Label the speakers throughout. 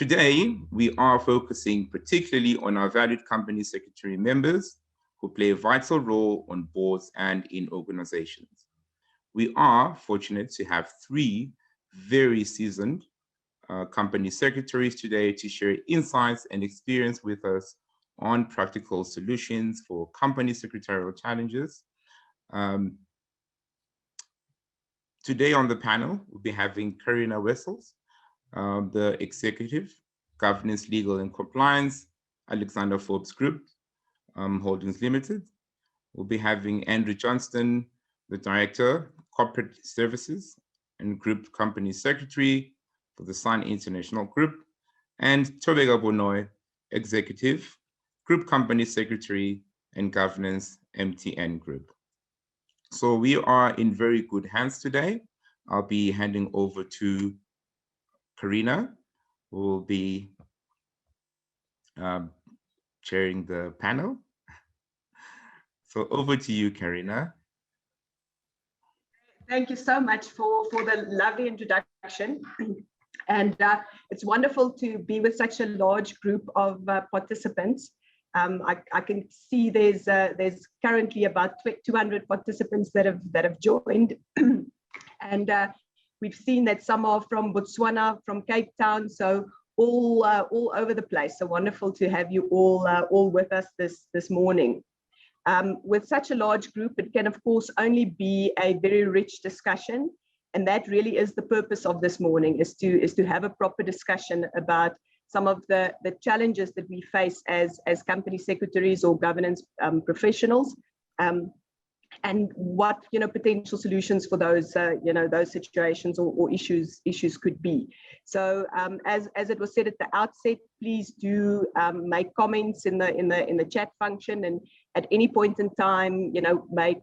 Speaker 1: Today, we are focusing particularly on our valued company secretary members who play a vital role on boards and in organizations. We are fortunate to have three very seasoned company secretaries today to share insights and experience with us on practical solutions for company secretarial challenges. Today on the panel, we'll be having Carina Wessels, the Executive, Governance, Legal and Compliance, Alexander Forbes Group Holdings Limited. We'll be having Andrew Johnston, the Director, Corporate Services and Group Company Secretary for the Sun International Group, and Thobeka Bonoyi, Executive, Group Company Secretary and Governance, MTN Group. So we are in very good hands today. I'll be handing over to Carina, who will be chairing the panel. So over to you, Carina.
Speaker 2: Thank you so much for the lovely introduction. And it's wonderful to be with such a large group of participants. I can see there's currently about 200 participants that have joined. And we've seen that some are from Botswana, from Cape Town, so all over the place. So wonderful to have you all with us this morning. With such a large group, it can of course only be a very rich discussion, and that really is the purpose of this morning, is to have a proper discussion about some of the challenges that we face as company secretaries or governance professionals, and what potential solutions for those those situations or issues could be. So as it was said at the outset, please do make comments in the chat function, and at any point in time make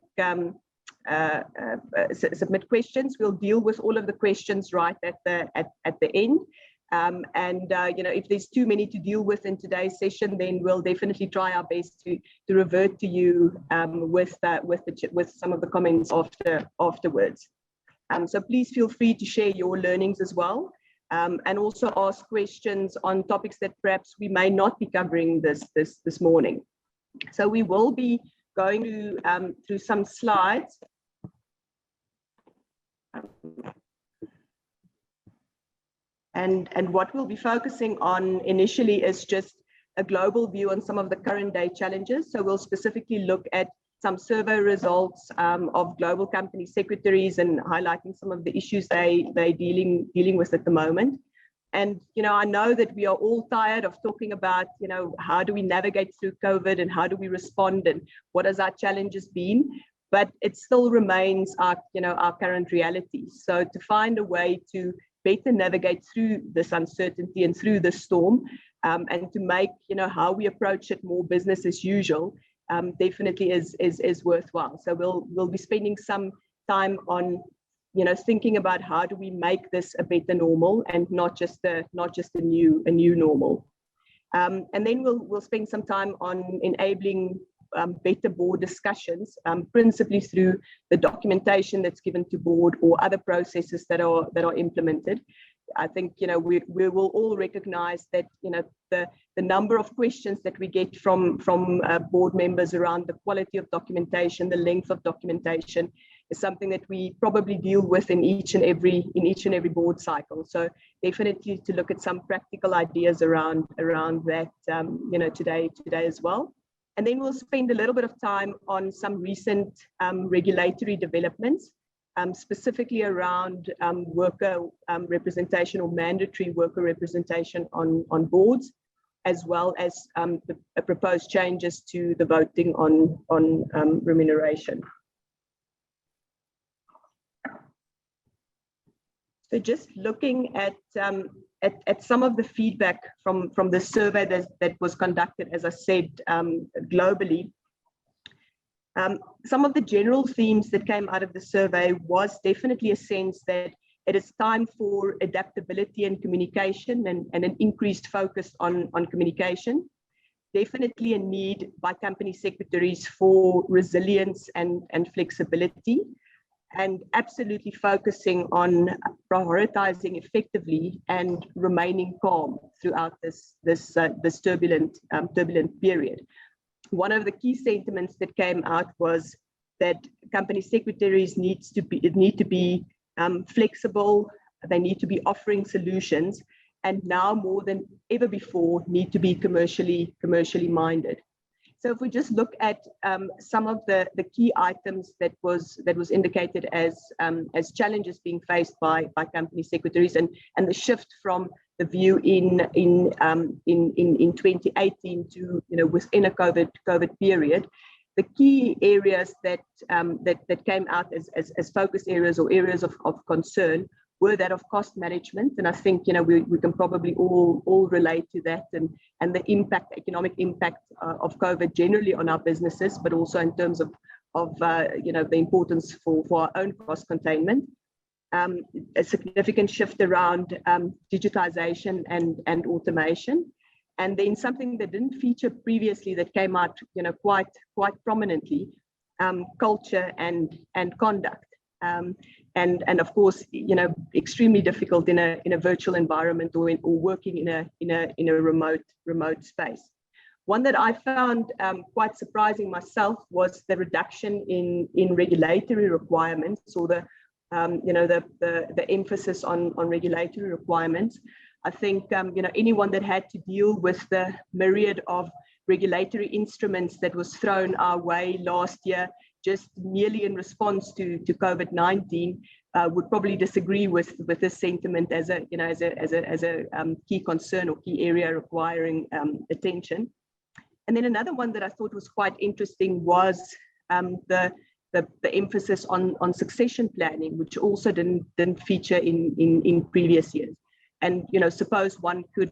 Speaker 2: submit questions. We'll deal with all of the questions right at the end. If there's too many to deal with in today's session, then we'll definitely try our best to revert to you with some of the comments afterwards. So please feel free to share your learnings as well, and also ask questions on topics that perhaps we may not be covering this morning. So we will be going through some slides. And what we'll be focusing on initially is just a global view on some of the current day challenges. So we'll specifically look at some survey results of global company secretaries and highlighting some of the issues they're dealing with at the moment. And I know that we are all tired of talking about how do we navigate through COVID and how do we respond and what has our challenges been, but it still remains our current reality. So to find a way to better navigate through this uncertainty and through the storm, and to make how we approach it more business as usual, definitely is worthwhile. So we'll be spending some time on thinking about how do we make this a better normal and not just a new normal. And then we'll spend some time on enabling better board discussions, principally through the documentation that's given to board or other processes that are implemented. I think we will all recognize that the number of questions that we get from board members around the quality of documentation, the length of documentation, is something that we probably deal with in each and every board cycle. So definitely to look at some practical ideas around that today as well. And then we'll spend a little bit of time on some recent regulatory developments, specifically around worker representation or mandatory worker representation on boards, as well as the proposed changes to the voting on remuneration. So just looking at some of the feedback from the survey that was conducted, as I said, globally. Some of the general themes that came out of the survey was definitely a sense that it is time for adaptability and communication, and an increased focus on communication. Definitely a need by company secretaries for resilience and flexibility. and absolutely focusing on prioritizing effectively and remaining calm throughout this turbulent period. One of the key sentiments that came out was that company secretaries need to be flexible. They need to be offering solutions, and now more than ever before need to be commercially minded. So if we just look at some of the key items that was indicated as challenges being faced by company secretaries, and the shift from the view in 2018 to within a COVID period, the key areas that came out as focus areas or areas of concern were that of cost management. And I think we can probably all relate to that, and the economic impact of COVID generally on our businesses, but also in terms of the importance for our own cost containment. A significant shift around digitization and automation. And then something that didn't feature previously that came out quite prominently, culture and conduct. And of course, extremely difficult in a virtual environment or working in a remote space. One that I found quite surprising myself was the reduction in regulatory requirements, or the emphasis on regulatory requirements. I think anyone that had to deal with the myriad of regulatory instruments that was thrown our way last year, just merely in response to COVID-19, would probably disagree with this sentiment as a key concern or key area requiring attention. And then another one that I thought was quite interesting was the emphasis on succession planning, which also didn't feature in previous years. And suppose one could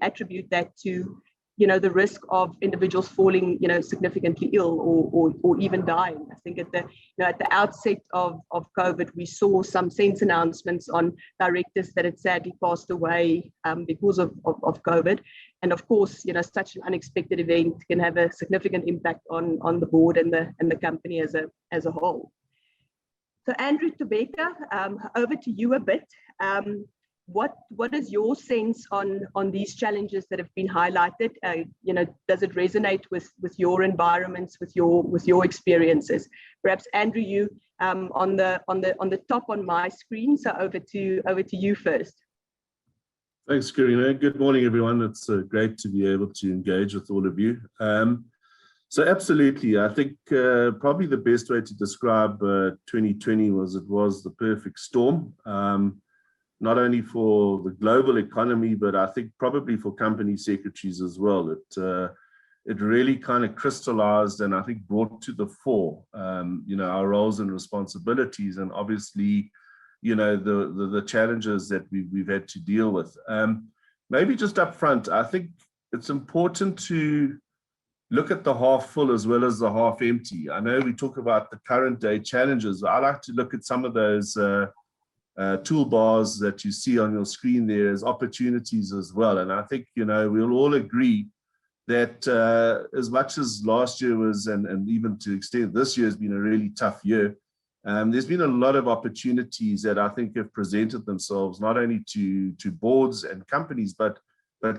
Speaker 2: attribute that to the risk of individuals falling significantly ill or even dying. I think at the outset of COVID, we saw some sense announcements on directors that had sadly passed away because of COVID. And of course, such an unexpected event can have a significant impact on the board and the company as a whole. So Andrew, Thobeka, over to you a bit. What is your sense on these challenges that have been highlighted? Does it resonate with your environments, with your experiences? Perhaps Andrew, you on the top on my screen. So over to you first.
Speaker 3: Thanks, Carina. Good morning, everyone. It's great to be able to engage with all of you. So absolutely, I think probably the best way to describe 2020 was the perfect storm. Not only for the global economy, but I think probably for company secretaries as well. It really kind of crystallized and I think brought to the fore, our roles and responsibilities, and obviously, the challenges that we've had to deal with. Maybe just up front, I think it's important to look at the half full as well as the half empty. I know we talk about the current day challenges. I like to look at some of those toolbars that you see on your screen there as opportunities as well. And I think, we'll all agree that as much as last year was, and even to extent this year has been a really tough year, there's been a lot of opportunities that I think have presented themselves, not only to boards and companies, but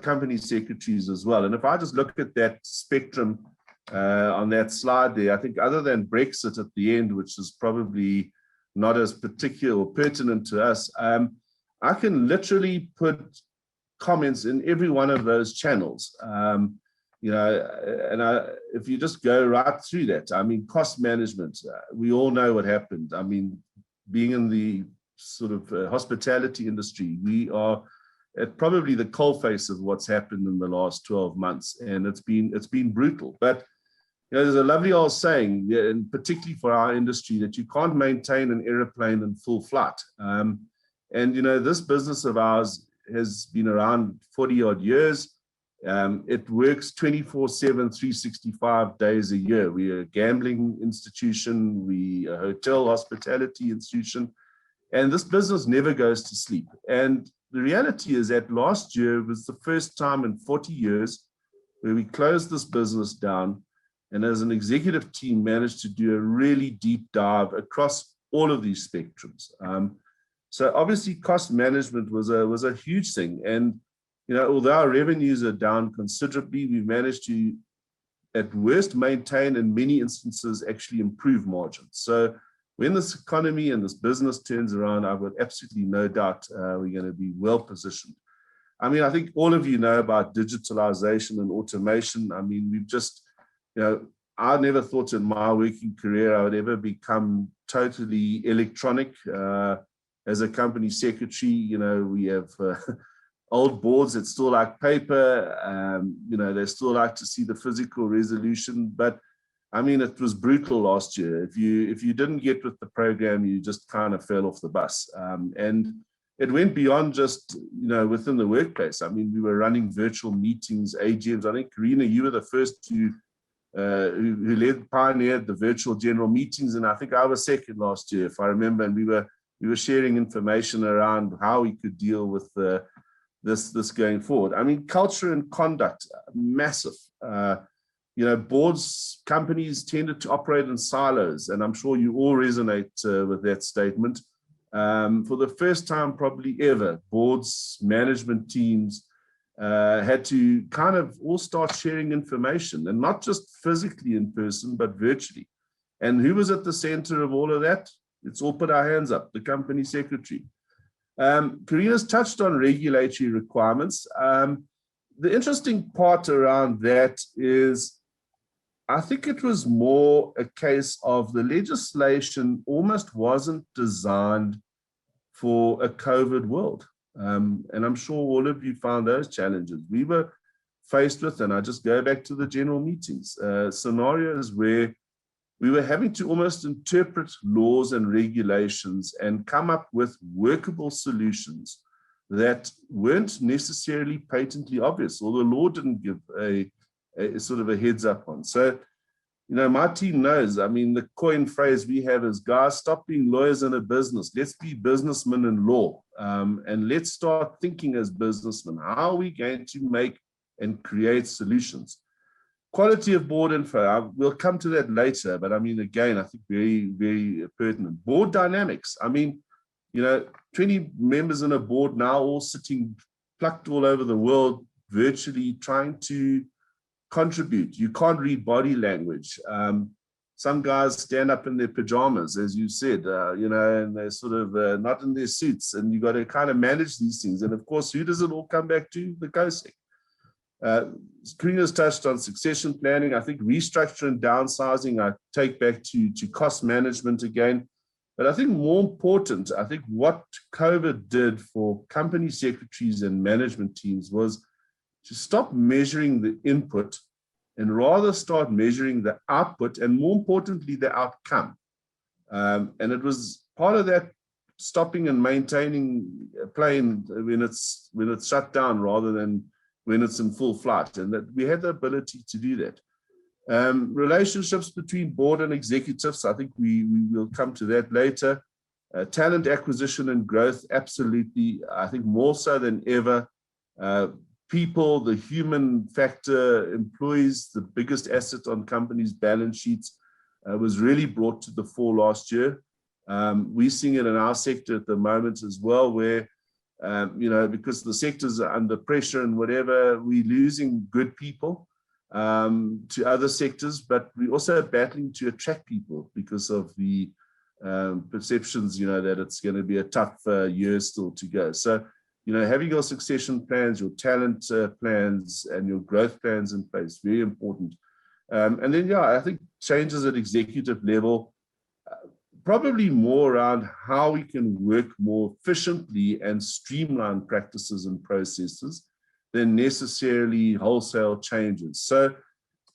Speaker 3: company secretaries as well. And if I just look at that spectrum on that slide there, I think other than Brexit at the end, which is probably not as particular or pertinent to us, I can literally put comments in every one of those channels. If you just go right through that, I mean, cost management, we all know what happened. I mean, being in the sort of hospitality industry, we are at probably the coalface of what's happened in the last 12 months, and it's been brutal. But there's a lovely old saying, and particularly for our industry, that you can't maintain an airplane in full flight. This business of ours has been around 40 odd years. It works 24/7, 365 days a year. We're a gambling institution, we a hotel hospitality institution, and this business never goes to sleep. And the reality is that last year was the first time in 40 years where we closed this business down, and as an executive team managed to do a really deep dive across all of these spectrums. So obviously cost management was a huge thing. And, you know, although our revenues are down considerably, we've managed to, at worst, maintain, in many instances, actually improve margins. So when this economy and this business turns around, I've got absolutely no doubt we're going to be well positioned. I mean, I think all of you know about digitalization and automation. I mean, we've just, you know, I never thought in my working career I would ever become totally electronic. As a company secretary, you know, we have old boards that still like paper. You know, they still like to see the physical resolution. But I mean, it was brutal last year. If you didn't get with the program, you just kind of fell off the bus. And it went beyond just, you know, within the workplace. I mean, we were running virtual meetings, AGMs. I think, Carina, you were the first to who pioneered the virtual general meetings, and I think I was second last year, if I remember. And we were sharing information around how we could deal with this going forward. I mean, culture and conduct, massive. You know, boards, companies tended to operate in silos, and I'm sure you all resonate with that statement. For the first time probably ever, boards, management teams had to kind of all start sharing information, and not just physically in person, but virtually. And who was at the center of all of that? Let's all put our hands up, the company secretary. Carina's touched on regulatory requirements. The interesting part around that is, I think it was more a case of the legislation almost wasn't designed for a COVID world. And I'm sure all of you found those challenges. We were faced with, and I just go back to the general meetings, scenarios where we were having to almost interpret laws and regulations and come up with workable solutions that weren't necessarily patently obvious, or the law didn't give a sort of a heads up on. So, you know, my team knows, I mean, the coin phrase we have is, guys, stop being lawyers in a business. Let's be businessmen in law. And let's start thinking as businessmen. How are we going to make and create solutions? Quality of board info, we'll come to that later, but I mean, again, I think very, very pertinent. Board dynamics. I mean, you know, 20 members in a board now, all sitting plucked all over the world, virtually trying to contribute. You can't read body language. Some guys stand up in their pajamas, as you said, you know, and they're sort of not in their suits, and you got to kind of manage these things. And of course, who does it all come back to? The cosec. Carina's touched on succession planning. I think restructuring, downsizing, I take back to cost management again. But I think more important, I think what COVID did for company secretaries and management teams was to stop measuring the input and rather start measuring the output, and more importantly, the outcome. And it was part of that stopping and maintaining a plane when it's shut down rather than when it's in full flight, and that we had the ability to do that. Relationships between board and executives, I think we will come to that later. Talent acquisition and growth, absolutely. I think more so than ever. People, the human factor, employees, the biggest asset on companies' balance sheets, was really brought to the fore last year. We're seeing it in our sector at the moment as well, where you know, because the sectors are under pressure and whatever, we're losing good people to other sectors, but we're also battling to attract people because of the perceptions, you know, that it's going to be a tough year still to go. So, you know, having your succession plans, your talent plans, and your growth plans in place, very important. And then, yeah, I think changes at executive level, probably more around how we can work more efficiently and streamline practices and processes than necessarily wholesale changes. So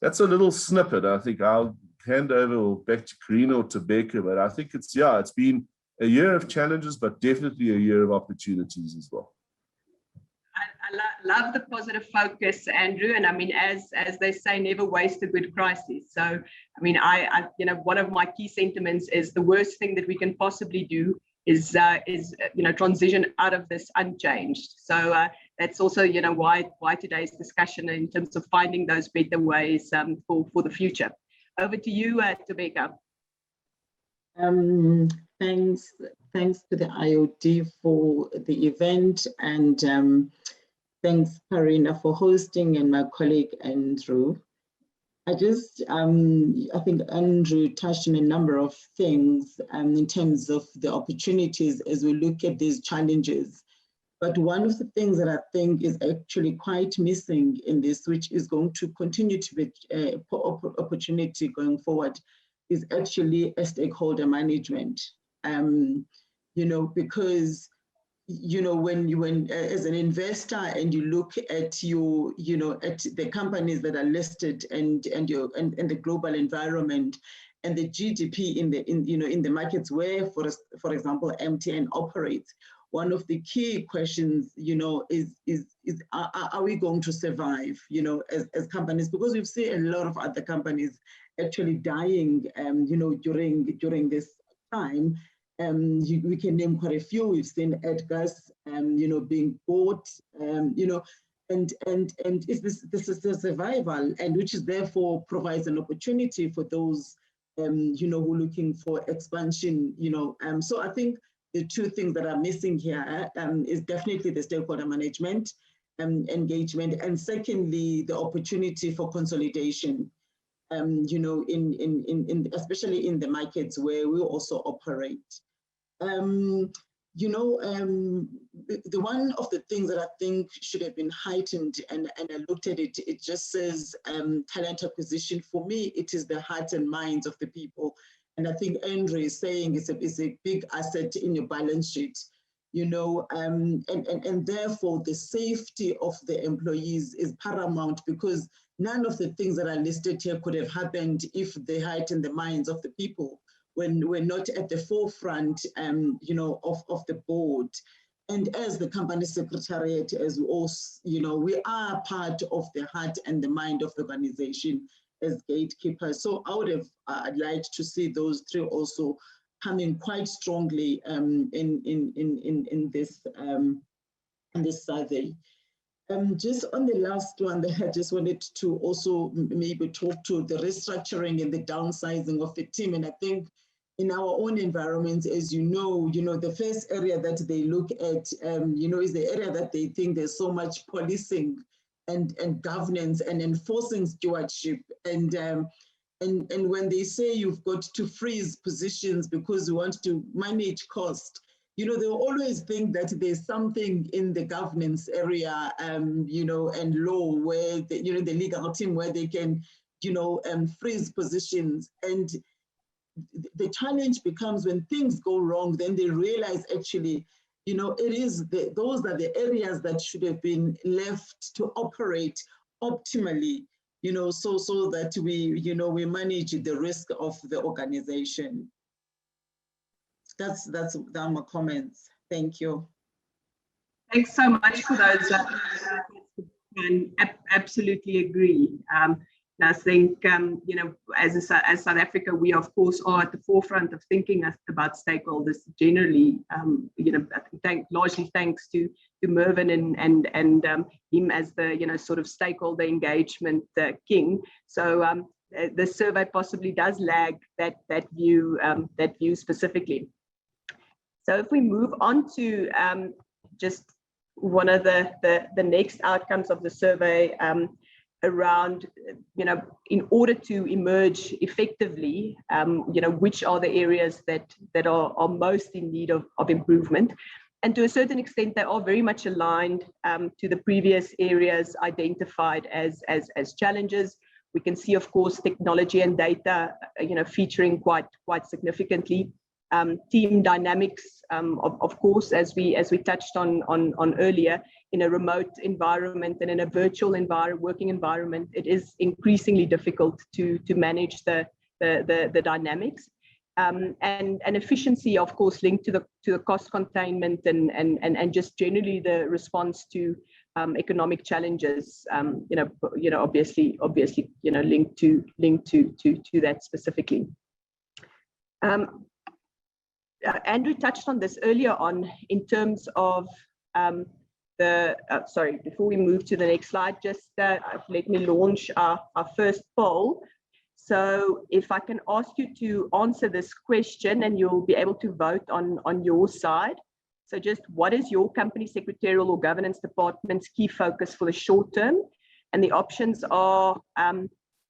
Speaker 3: that's a little snippet. I think I'll hand over back to Carina or Thobeka, but I think it's been a year of challenges, but definitely a year of opportunities as well.
Speaker 2: I love the positive focus, Andrew. And I mean, as they say, never waste a good crisis. So, I mean, I you know, one of my key sentiments is the worst thing that we can possibly do is you know, transition out of this unchanged. So that's also, you know, why today's discussion in terms of finding those better ways for the future. Over to you, Thobeka.
Speaker 4: Thanks to the IOD for the event, and thanks, Carina, for hosting, and my colleague, Andrew. I think Andrew touched on a number of things in terms of the opportunities as we look at these challenges. But one of the things that I think is actually quite missing in this, which is going to continue to be an opportunity going forward, is actually a stakeholder management. Because when as an investor and you look at your, at the companies that are listed and the global environment and the GDP in the markets where, for example, MTN operates, one of the key questions, is are we going to survive, as companies? Because we've seen a lot of other companies actually dying, during this time. We can name quite a few. We've seen Edgar's, being bought, and is this is the survival, and which is therefore provides an opportunity for those, who are looking for expansion, So I think the two things that are missing here is definitely the stakeholder management engagement, and secondly, the opportunity for consolidation. Especially in the markets where we also operate. The one of the things that I think should have been heightened, and I looked at it, it just says talent acquisition. For me, it is the hearts and minds of the people. And I think Andrew is saying it's a big asset in your balance sheet, and therefore the safety of the employees is paramount, because none of the things that are listed here could have happened if the heart and the minds of the people were not at the forefront, of the board. And as the company secretariat, as we also, we are part of the heart and the mind of the organization as gatekeepers. So I'd like to see those three also coming quite strongly in this survey. Just on the last one, that I just wanted to also maybe talk to the restructuring and the downsizing of the team. And I think in our own environment, as the first area that they look at, is the area that they think there's so much policing and governance and enforcing stewardship. And when they say you've got to freeze positions because you want to manage cost, they always think that there's something in the governance area, and law where, the legal team where they can, freeze positions. And the challenge becomes when things go wrong, then they realize actually, those are the areas that should have been left to operate optimally, so that we manage the risk of the organization. That's my comments. Thank you.
Speaker 2: Thanks so much for those. And absolutely agree. And I think, as South Africa, we of course are at the forefront of thinking about stakeholders generally. Largely thanks to Mervyn and him as the sort of stakeholder engagement king. So the survey possibly does lag that view specifically. So if we move on to just one of the next outcomes of the survey, around, in order to emerge effectively, which are the areas that are most in need of improvement. And to a certain extent, they are very much aligned to the previous areas identified as challenges. We can see, of course, technology and data, featuring quite significantly. Team dynamics, of course, as we touched on earlier, in a remote environment and in a virtual working environment, it is increasingly difficult to manage the dynamics. And efficiency, of course, linked to the cost containment and just generally the response to economic challenges. Obviously, linked to that specifically. Andrew touched on this earlier on in terms of before we move to the next slide, just let me launch our first poll. So if I can ask you to answer this question, and you'll be able to vote on your side. So just what is your company secretarial or governance department's key focus for the short term? And the options are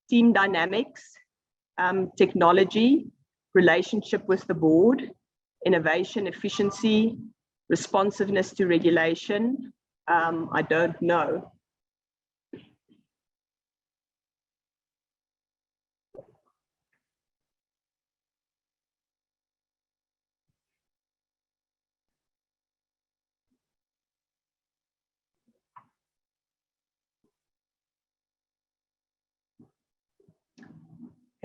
Speaker 2: team dynamics, technology, relationship with the board, innovation, efficiency, responsiveness to regulation. I don't know.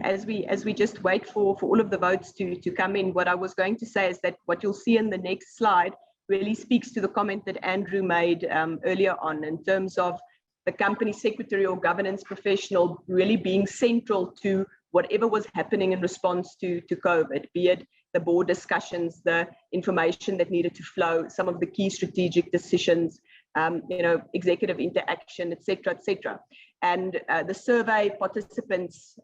Speaker 2: As we just wait for all of the votes to come in, what I was going to say is that what you'll see in the next slide really speaks to the comment that Andrew made earlier on, in terms of the company secretary or governance professional really being central to whatever was happening in response to COVID, be it the board discussions, the information that needed to flow, some of the key strategic decisions, executive interaction, et cetera. And the survey participants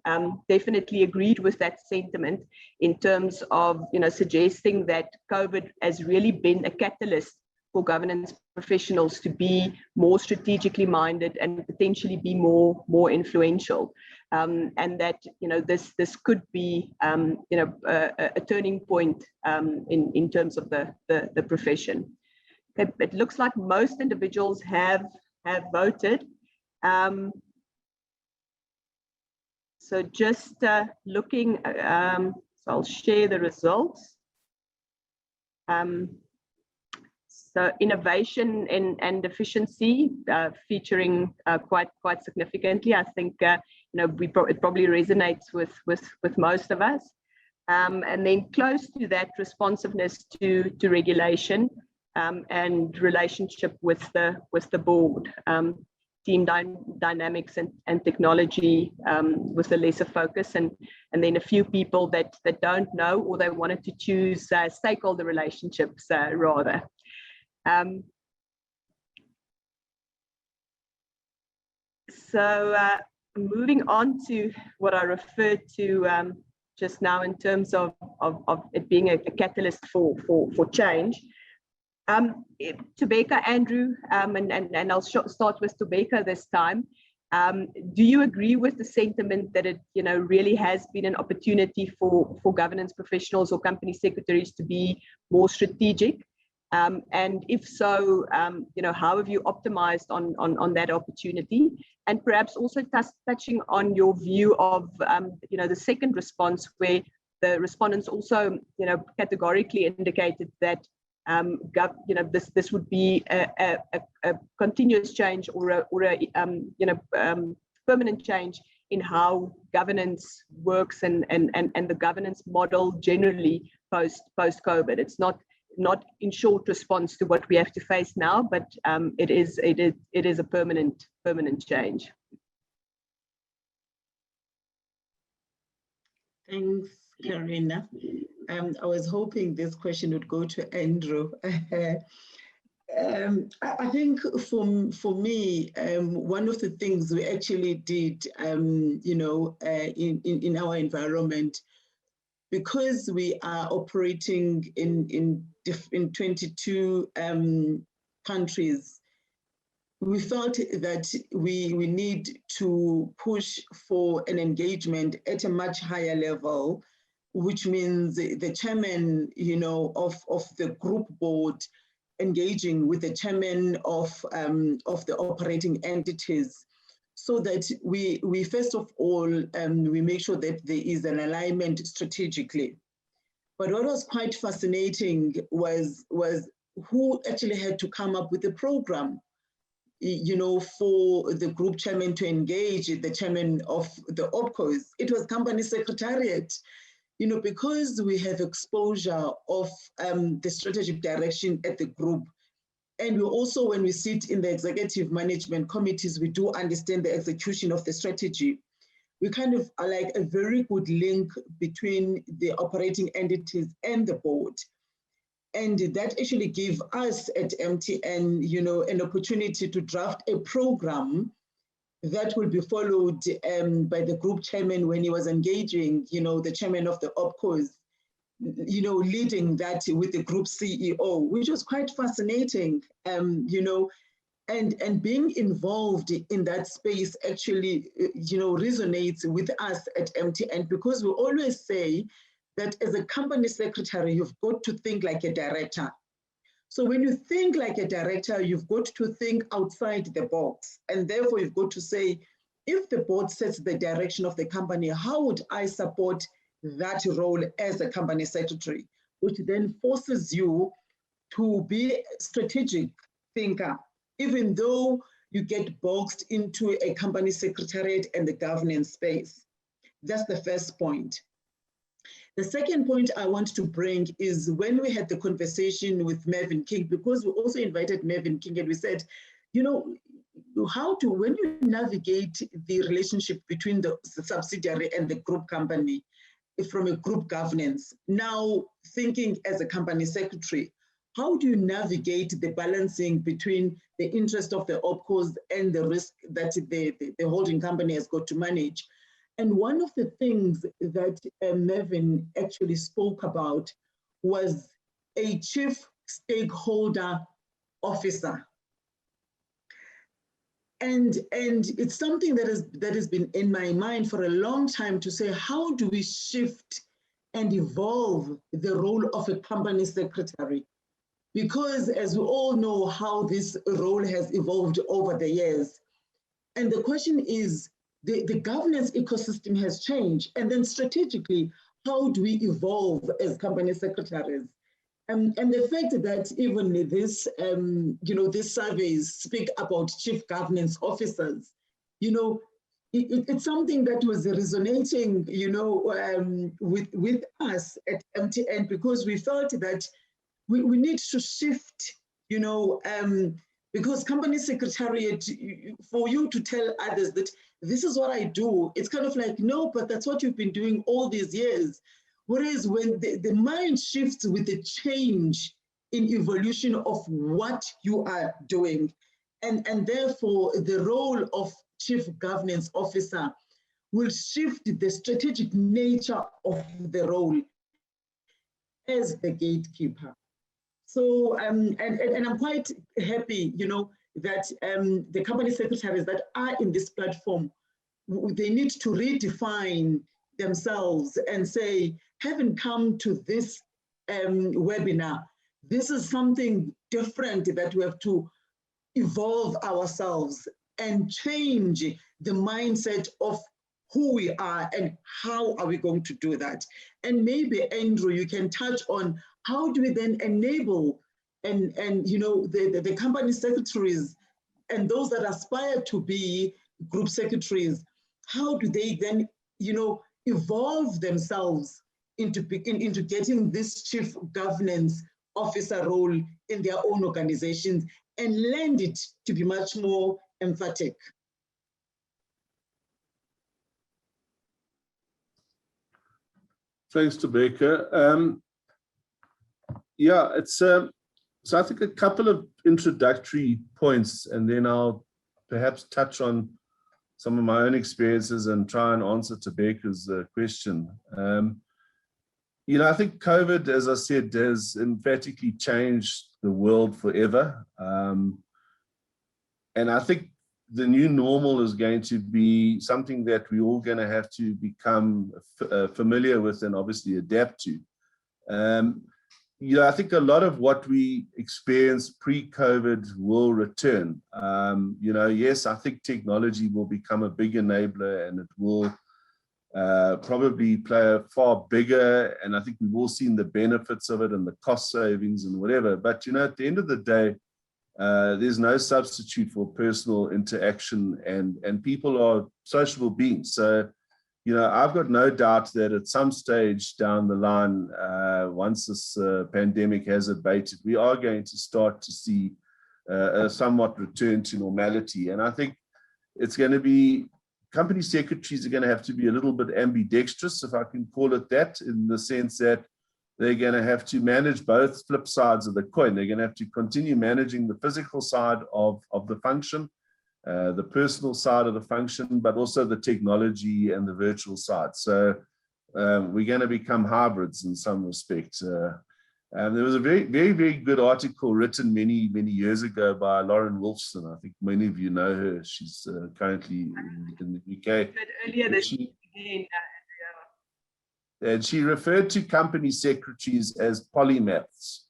Speaker 2: definitely agreed with that sentiment in terms of, suggesting that COVID has really been a catalyst for governance professionals to be more strategically minded and potentially be more influential, and that this could be a turning point in terms of the profession. It looks like most individuals have voted. So just looking, so I'll share the results. So innovation and efficiency featuring quite significantly. I think it probably resonates with most of us. And then close to that, responsiveness to regulation and relationship with the board. Team dynamics and technology with a lesser focus, and then a few people that don't know, or they wanted to choose stakeholder relationships rather. So moving on to what I referred to just now in terms of it being a catalyst for change. Thobeka, Andrew, and I'll start with Thobeka this time. Do you agree with the sentiment that it really has been an opportunity for governance professionals or company secretaries to be more strategic? And if so, how have you optimized on that opportunity? And perhaps also touching on your view of the second response, where the respondents also categorically indicated that this would be a continuous change or a permanent change in how governance works and the governance model generally post COVID. It's not in short response to what we have to face now, but it is a permanent change.
Speaker 4: Thanks, Carina. I was hoping this question would go to Andrew. I think for me, one of the things we actually did, in our environment, because we are operating in 22 countries, we felt that we need to push for an engagement at a much higher level, which means the chairman, of the group board engaging with the chairman of the operating entities, so that we first of all, we make sure that there is an alignment strategically. But what was quite fascinating was who actually had to come up with the program, for the group chairman to engage the chairman of the OPCOs. It was company secretariat, because we have exposure of the strategic direction at the group. And we also, when we sit in the executive management committees, we do understand the execution of the strategy. We kind of are like a very good link between the operating entities and the board. And that actually gave us at MTN, an opportunity to draft a program that will be followed by the group chairman when he was engaging, the chairman of the OpCos, leading that with the group CEO, which was quite fascinating, and being involved in that space actually, resonates with us at MTN, because we always say that as a company secretary, you've got to think like a director. So when you think like a director, you've got to think outside the box. And therefore, you've got to say, if the board sets the direction of the company, how would I support that role as a company secretary? Which then forces you to be a strategic thinker, even though you get boxed into a company secretariat and the governance space. That's the first point. The second point I want to bring is when we had the conversation with Mervyn King, because we also invited Mervyn King and we said, when you navigate the relationship between the subsidiary and the group company from a group governance, now thinking as a company secretary, how do you navigate the balancing between the interest of the OpCos and the risk that the holding company has got to manage? And one of the things that Mervyn actually spoke about was a chief stakeholder officer. And it's something that has been in my mind for a long time, to say, how do we shift and evolve the role of a company secretary? Because as we all know how this role has evolved over the years. And the question is, the governance ecosystem has changed. And then strategically, how do we evolve as company secretaries? And the fact that even this, these surveys speak about chief governance officers, it's something that was resonating, with us at MTN, because we felt that we need to shift, because company secretariat, for you to tell others that this is what I do, it's kind of like, no, but that's what you've been doing all these years. Whereas when the mind shifts with the change in evolution of what you are doing, and therefore the role of chief governance officer will shift the strategic nature of the role as the gatekeeper. So, and I'm quite happy, that the company secretaries that are in this platform, they need to redefine themselves and say, having come to this webinar, this is something different that we have to evolve ourselves and change the mindset of who we are and how are we going to do that. And maybe, Andrew, you can touch on how do we then enable the company secretaries and those that aspire to be group secretaries, how do they then, evolve themselves into getting this chief governance officer role in their own organizations and lend it to be much more emphatic?
Speaker 3: Thanks, Thobeka. Yeah, it's so I think a couple of introductory points, and then I'll perhaps touch on some of my own experiences and try and answer Thobeka's question. I think COVID, as I said, has emphatically changed the world forever. And I think the new normal is going to be something that we're all going to have to become familiar with and obviously adapt to. I think a lot of what we experienced pre-COVID will return. Yes, I think technology will become a big enabler, and it will probably play a far bigger, and I think we've all seen the benefits of it and the cost savings and whatever. But, at the end of the day, there's no substitute for personal interaction, and people are sociable beings. So, I've got no doubt that at some stage down the line, once this pandemic has abated, we are going to start to see a somewhat return to normality. And I think it's going to be, company secretaries are going to have to be a little bit ambidextrous, if I can call it that, in the sense that they're going to have to manage both flip sides of the coin. They're going to have to continue managing the physical side of the function, the personal side of the function, but also the technology and the virtual side. So we're going to become hybrids in some respects. There was a very good article written many years ago by Lauren Wolfson. I think many of you know her. She's currently in the UK.
Speaker 2: Earlier this year,
Speaker 3: and she referred to company secretaries as polymaths,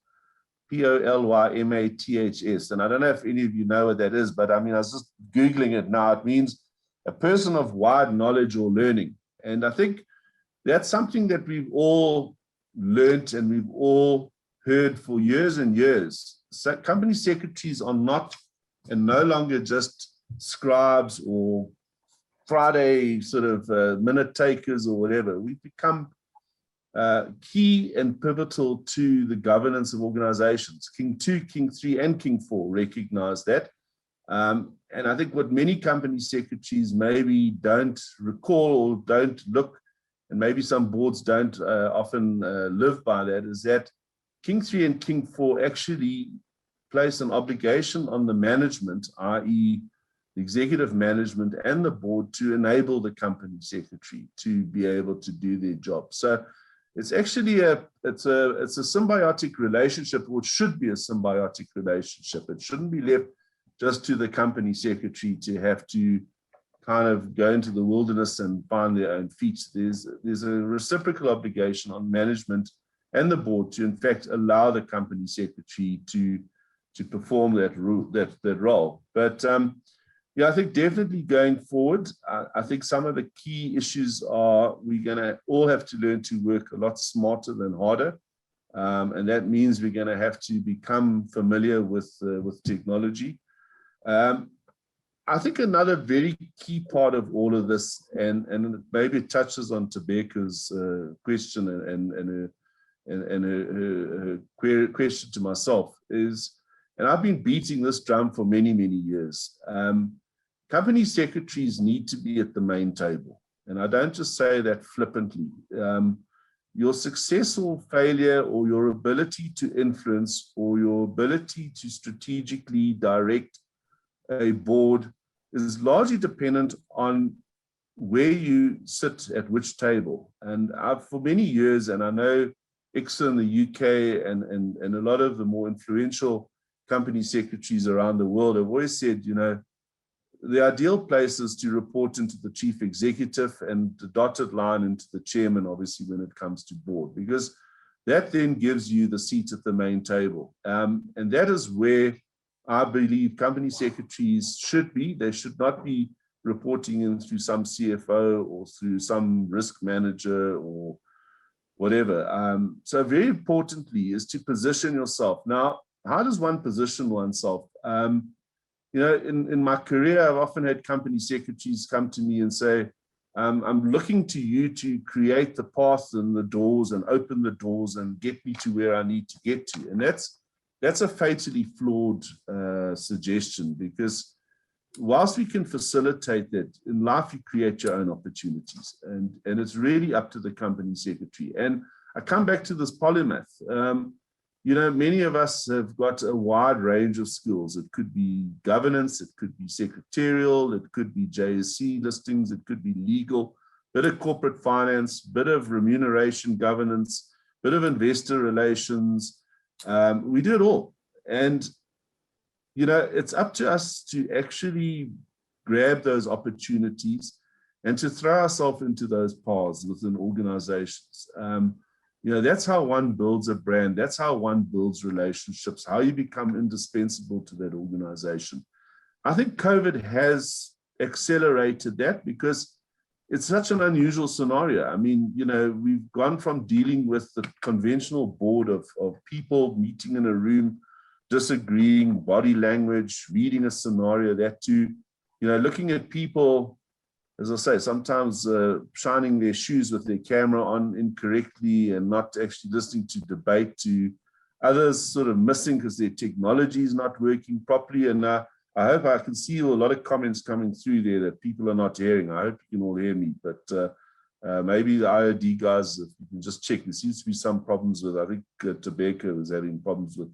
Speaker 3: Polymaths. And I don't know if any of you know what that is, but I mean, I was just Googling it now. It means a person of wide knowledge or learning. And I think that's something that we've all learnt and we've all heard for years and years. So company secretaries are not and no longer just scribes or Friday sort of minute takers or whatever. We've become key and pivotal to the governance of organizations. King 2, King 3, and King 4 recognize that. And I think what many company secretaries maybe don't recall or don't look, and maybe some boards don't often live by that, is that King 3 and King 4 actually place an obligation on the management, i.e. the executive management and the board, to enable the company secretary to be able to do their job. So it's actually it's a symbiotic relationship, or it should be a symbiotic relationship. It shouldn't be left just to the company secretary to have to kind of go into the wilderness and find their own feet. There's a reciprocal obligation on management and the board to, in fact, allow the company secretary to perform that role. But yeah, I think definitely going forward, I think some of the key issues are we're going to all have to learn to work a lot smarter than harder. And that means we're going to have to become familiar with technology. I think another very key part of all of this, and maybe it touches on Thobeka's question and her question to myself, is, and I've been beating this drum for many years, company secretaries need to be at the main table. And I don't just say that flippantly. Your success or failure, or your ability to influence, or your ability to strategically direct a board is largely dependent on where you sit at which table. And I've, for many years, and I know ICSA in the UK and a lot of the more influential company secretaries around the world have always said, you know, the ideal place is to report into the chief executive and the dotted line into the chairman, obviously, when it comes to board, because that then gives you the seat at the main table. And that is where I believe company secretaries should be. They should not be reporting in through some CFO or through some risk manager or whatever. So very importantly is to position yourself. Now, how does one position oneself? You know, in my career, I've often had company secretaries come to me and say, I'm looking to you to create the path and the doors and open the doors and get me to where I need to get to. And that's a fatally flawed suggestion, because whilst we can facilitate that, in life you create your own opportunities, and it's really up to the company secretary. And I come back to this polymath. You know, many of us have got a wide range of skills. It could be governance, it could be secretarial, it could be JSC listings, it could be legal, bit of corporate finance, bit of remuneration governance, bit of investor relations. We do it all. And, you know, it's up to us to actually grab those opportunities and to throw ourselves into those paths within organizations. You know, that's how one builds a brand. That's how one builds relationships, how you become indispensable to that organization. I think COVID has accelerated that, because it's such an unusual scenario. I mean, you know, we've gone from dealing with the conventional board of people meeting in a room, disagreeing, body language, reading a scenario, that to, you know, looking at people, as I say, sometimes shining their shoes with their camera on incorrectly and not actually listening to debate, to others sort of missing because their technology is not working properly. And I hope I can see a lot of comments coming through there that people are not hearing. I hope you can all hear me, but maybe the IOD guys, if you can just check, there seems to be some problems with, I think Thobeka was having problems with,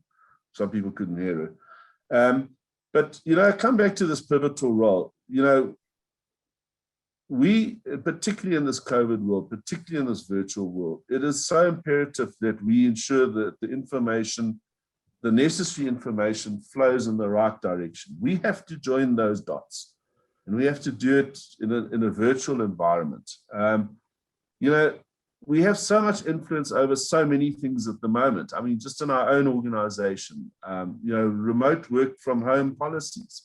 Speaker 3: some people couldn't hear her. But, I come back to this pivotal role. We, particularly in this COVID world, particularly in this virtual world, it is so imperative that we ensure that the information, the necessary information, flows in the right direction. We have to join those dots, and we have to do it in a virtual environment. We have so much influence over so many things at the moment. I mean, just in our own organization, remote work from home policies.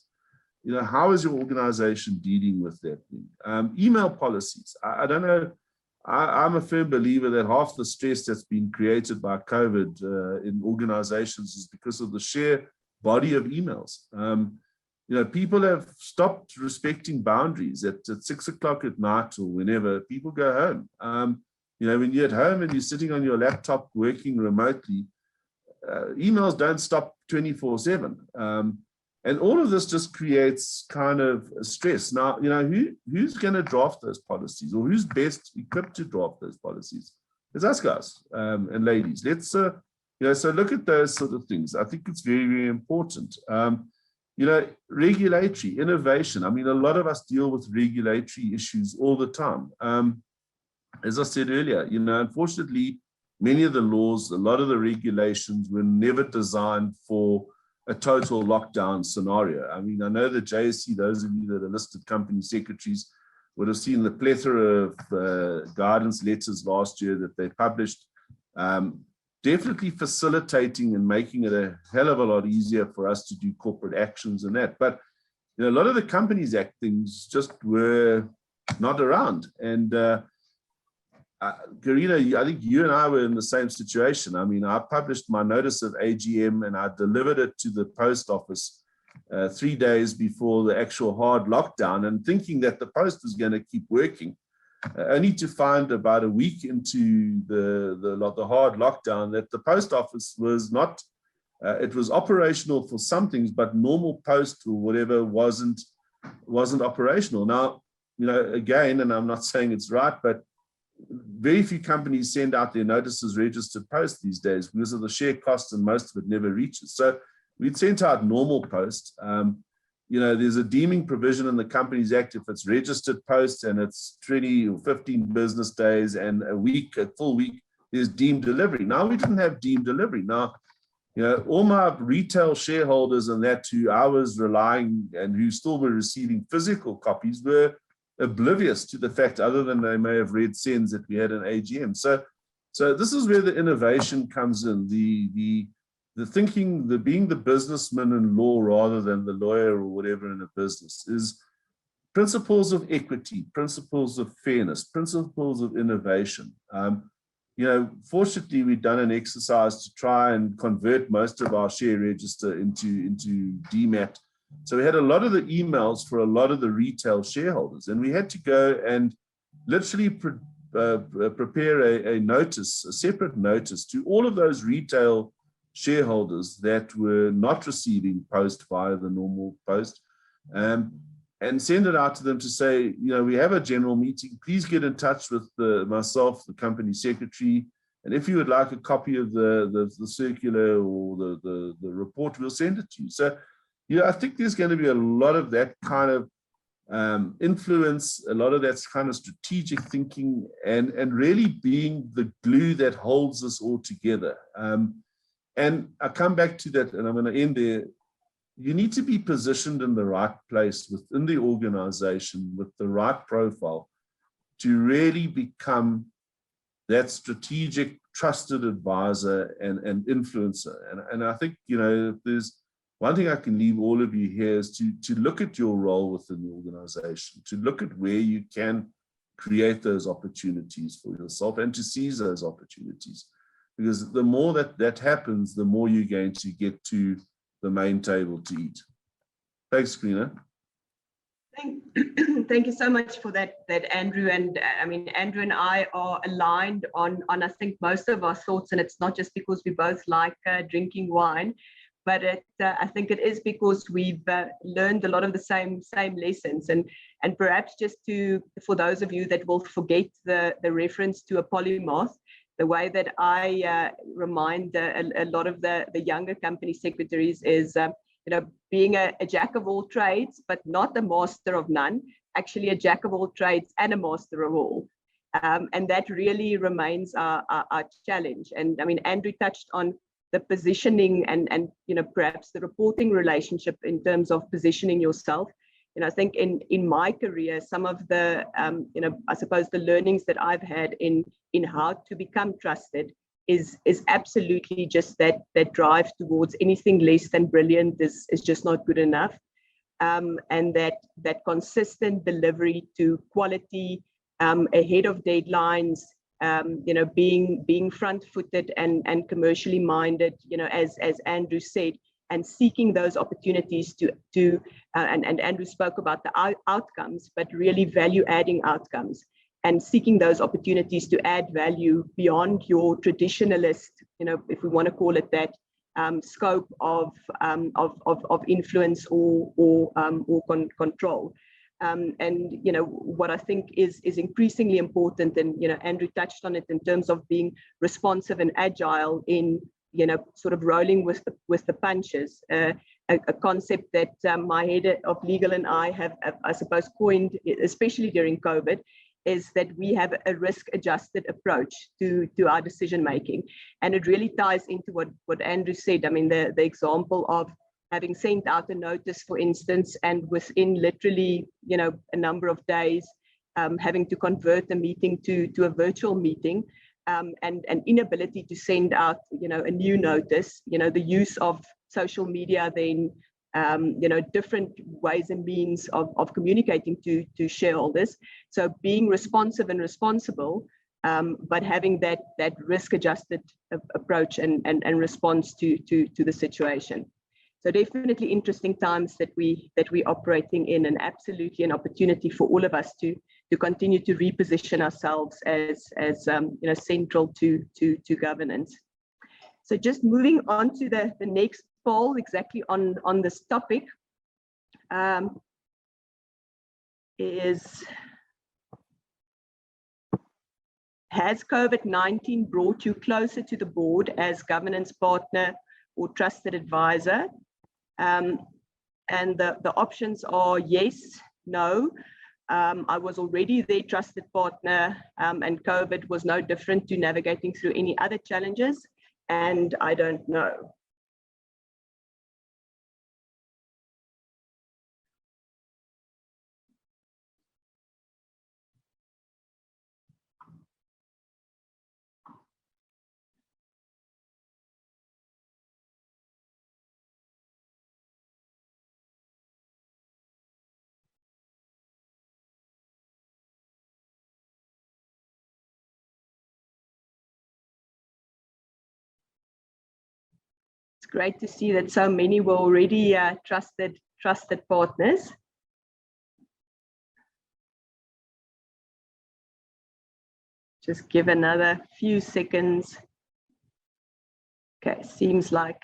Speaker 3: How is your organization dealing with that thing? Email policies. I don't know. I'm a firm believer that half the stress that's been created by COVID in organizations is because of the sheer body of emails. People have stopped respecting boundaries at 6 o'clock at night or whenever. People go home. When you're at home and you're sitting on your laptop working remotely, emails don't stop 24/7. And all of this just creates kind of stress. Now, who's going to draft those policies, or who's best equipped to draft those policies? It's us guys and ladies. Let's, so look at those sort of things. I think it's very, very important. Regulatory innovation. I mean, a lot of us deal with regulatory issues all the time. As I said earlier, unfortunately, many of the laws, a lot of the regulations were never designed for a total lockdown scenario. I mean, I know the JSC, those of you that are listed company secretaries, would have seen the plethora of guidance letters last year that they published, definitely facilitating and making it a hell of a lot easier for us to do corporate actions and that. But a lot of the Companies Act things just were not around. And Carina, I think you and I were in the same situation. I mean, I published my notice of AGM and I delivered it to the post office 3 days before the actual hard lockdown, and thinking that the post was going to keep working, only to find about a week into the hard lockdown that the post office was not, it was operational for some things, but normal post or whatever wasn't operational. Now, again, and I'm not saying it's right, but very few companies send out their notices registered post these days because of the sheer cost, and most of it never reaches. So we'd sent out normal post. There's a deeming provision in the Companies Act if it's registered post and it's 20 or 15 business days and a full week, there's deemed delivery. Now we didn't have deemed delivery. Now, all my retail shareholders and that who I was relying and who still were receiving physical copies were oblivious to the fact, other than they may have read SENS, that we had an AGM. So this is where the innovation comes in, the thinking, the being the businessman in law rather than the lawyer or whatever in a business, is principles of equity, principles of fairness, principles of innovation. Fortunately, we've done an exercise to try and convert most of our share register into DMAT. So we had a lot of the emails for a lot of the retail shareholders, and we had to go and literally prepare a notice, a separate notice to all of those retail shareholders that were not receiving post via the normal post, and send it out to them to say, we have a general meeting, please get in touch with myself, the company secretary, and if you would like a copy of the circular or the report, we'll send it to you. So I think there's going to be a lot of that kind of influence, a lot of that kind of strategic thinking, and really being the glue that holds us all together. And I come back to that, and I'm going to end there. You need to be positioned in the right place within the organization with the right profile to really become that strategic, trusted advisor and influencer. And I think, if there's one thing I can leave all of you here is to look at your role within the organization, to look at where you can create those opportunities for yourself and to seize those opportunities. Because the more that happens, the more you're going to get to the main table to eat. Thanks, Carina.
Speaker 2: Thank you so much for that, Andrew. And I mean, Andrew and I are aligned on I think most of our thoughts, and it's not just because we both like drinking wine, but I think it is because we've learned a lot of the same lessons. And perhaps just for those of you that will forget the reference to a polymath, the way that I remind a lot of the younger company secretaries is being a jack of all trades, but not a master of none, actually a jack of all trades and a master of all. And that really remains our challenge. And I mean, Andrew touched on the positioning and perhaps the reporting relationship in terms of positioning yourself. I think in my career, some of the, I suppose the learnings that I've had in how to become trusted is absolutely just that drive towards anything less than brilliant is just not good enough. And that consistent delivery to quality, ahead of deadlines, being front-footed and commercially minded, as Andrew said, and seeking those opportunities to and Andrew spoke about the outcomes, but really value-adding outcomes, and seeking those opportunities to add value beyond your traditionalist, if we want to call it that, scope of influence or control. And what I think is increasingly important, and Andrew touched on it in terms of being responsive and agile in sort of rolling with the punches, a concept that my head of legal and I have, I suppose, coined, especially during COVID, is that we have a risk-adjusted approach to our decision making. And it really ties into what Andrew said. I mean, the example of having sent out a notice, for instance, and within literally, a number of days, having to convert a meeting to a virtual meeting, and an inability to send out, a new notice, the use of social media, then, different ways and means of communicating to shareholders. So being responsive and responsible, but having that risk-adjusted approach and response to the situation. So definitely interesting times that we're operating in, and absolutely an opportunity for all of us to continue to reposition ourselves as central to governance. So just moving on to the next poll exactly on this topic, has COVID-19 brought you closer to the board as governance partner or trusted advisor? And the options are yes, no. I was already their trusted partner, and COVID was no different to navigating through any other challenges, and I don't know. It's great to see that so many were already trusted partners. Just give another few seconds. Okay, seems like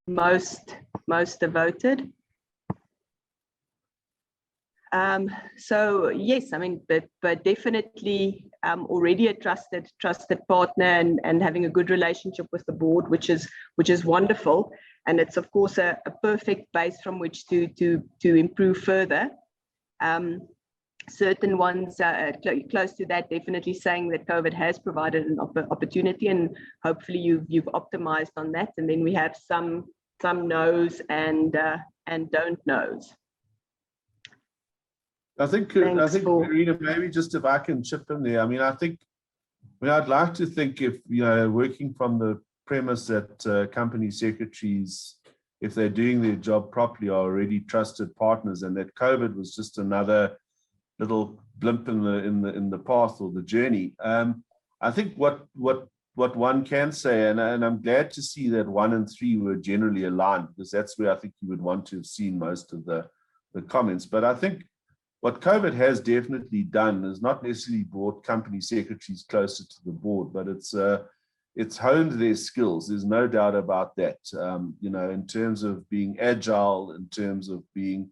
Speaker 2: most have voted. So yes, I mean, but definitely already a trusted partner and having a good relationship with the board, which is wonderful, and it's of course a perfect base from which to improve further. Certain ones close to that definitely saying that COVID has provided an opportunity, and hopefully you've optimized on that. And then we have some no's and don't knows.
Speaker 3: I think Carina, maybe just if I can chip in there. I mean, I'd like to think, if working from the premise that company secretaries, if they're doing their job properly, are already trusted partners, and that COVID was just another little blimp in the path or the journey. I think what one can say, and I'm glad to see that 1 and 3 were generally aligned, because that's where I think you would want to have seen most of the comments. But I think what COVID has definitely done is not necessarily brought company secretaries closer to the board, but it's honed their skills. There's no doubt about that. In terms of being agile, in terms of being,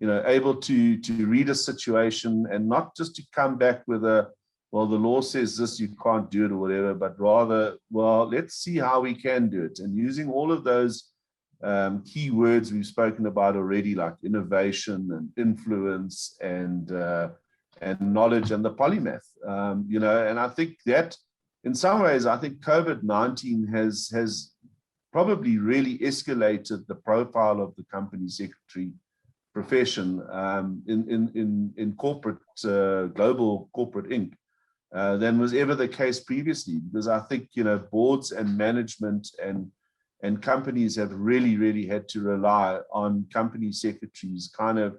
Speaker 3: able to read a situation and not just to come back with well, the law says this, you can't do it or whatever, but rather, well, let's see how we can do it. And using all of those key words we've spoken about already, like innovation and influence and knowledge and the polymath. You know, and I think that in some ways, I think COVID-19 has probably really escalated the profile of the company secretary profession in corporate, global corporate Inc. Than was ever the case previously, because I think, you know, boards and management and companies have really had to rely on company secretaries kind of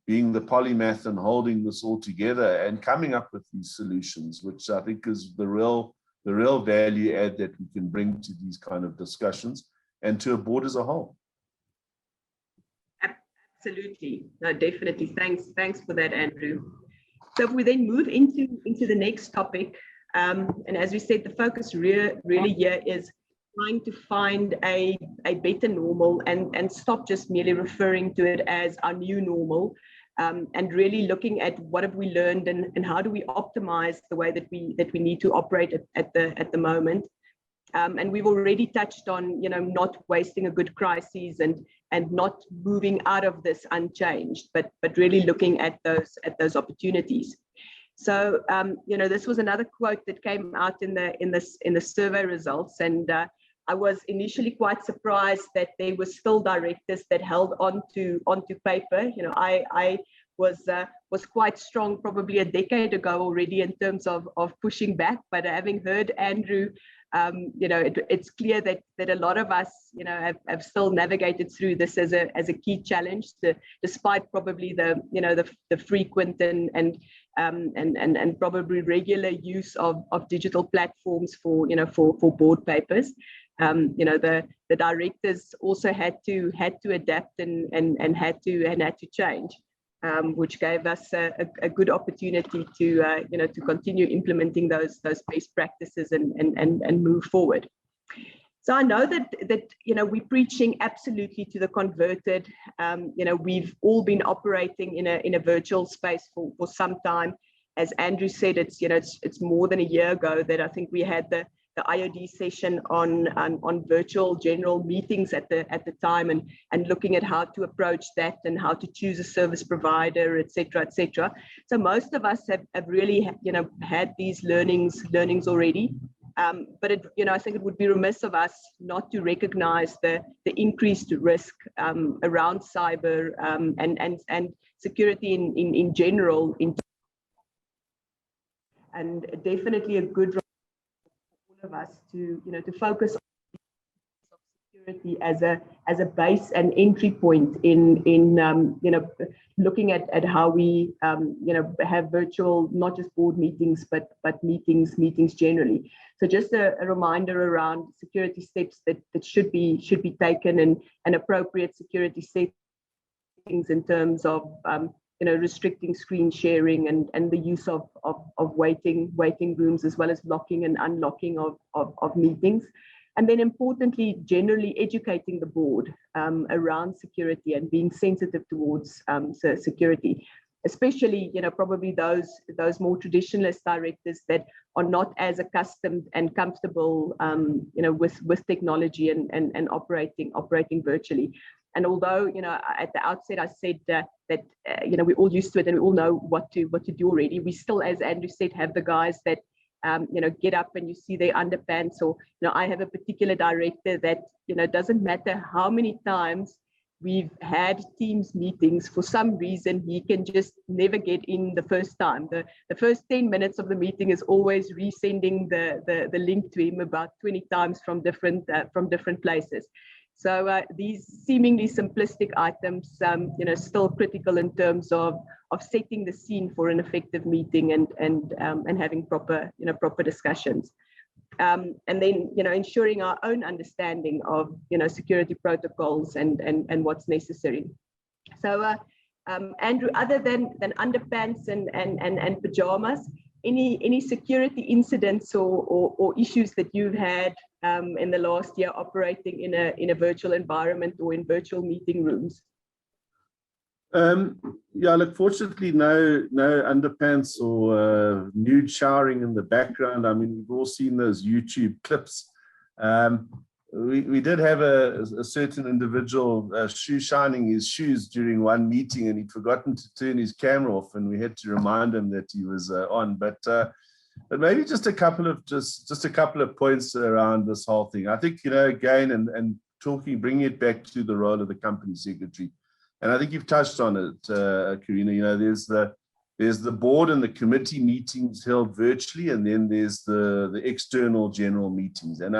Speaker 3: being the polymath and holding this all together and coming up with these solutions, which I think is the real value add that we can bring to these kind of discussions and to a board as a whole.
Speaker 2: Absolutely, no, definitely. Thanks for that, Andrew. So if we then move into the next topic, and as we said, the focus really here is trying to find a better normal and stop just merely referring to it as our new normal, and really looking at what have we learned and how do we optimize the way that we need to operate at the moment. And we've already touched on, you know, not wasting a good crisis and not moving out of this unchanged, but really looking at those opportunities. So, you know, this was another quote that came out in the survey results, and I was initially quite surprised that there were still directors that held onto paper. You know, I was quite strong probably a decade ago already in terms of pushing back, but having heard Andrew, you know, it's clear that a lot of us, you know, have still navigated through this as a key challenge, despite probably the frequent and probably regular use of digital platforms for board papers. You know, the directors also had to adapt and had to change, which gave us a good opportunity to continue implementing those best practices and move forward. So I know that you know, we're preaching absolutely to the converted. You know, we've all been operating in a virtual space for some time. As Andrew said, it's more than a year ago that I think we had the IOD session on virtual general meetings at the time, and looking at how to approach that and how to choose a service provider, et cetera. So most of us have really, you know, had these learnings already. But I think it would be remiss of us not to recognize the increased risk around cyber and security in general, and definitely a good of us to focus on security as a base and entry point in looking at how we have virtual, not just board meetings but meetings generally. So just a reminder around security steps that should be taken, and appropriate security settings in terms of restricting screen sharing and the use of waiting rooms, as well as locking and unlocking of meetings. And then importantly, generally educating the board around security and being sensitive towards security, especially, probably those more traditionalist directors that are not as accustomed and comfortable, with technology and operating virtually. And although, at the outset I said that we're all used to it and we all know what to do already, we still, as Andrew said, have the guys that get up and you see their underpants. Or I have a particular director that doesn't matter how many times we've had Teams meetings, for some reason he can just never get in the first time. The first 10 minutes of the meeting is always resending the link to him about 20 times from different places. So these seemingly simplistic items, still critical in terms of setting the scene for an effective meeting and having proper discussions, and then ensuring our own understanding of security protocols and what's necessary. So Andrew, other than underpants and pajamas, any security incidents or issues that you've had in the last year operating in a virtual environment or in virtual meeting rooms?
Speaker 3: Yeah, look, fortunately, no underpants or nude showering in the background. I mean, we've all seen those YouTube clips. we did have a certain individual shining his shoes during one meeting, and he'd forgotten to turn his camera off, and we had to remind him that he was on. But maybe just a couple of points around this whole thing. I think, again, and bringing it back to the role of the company secretary, and I think you've touched on it, Carina. There's the board and the committee meetings held virtually, and then there's the external general meetings. And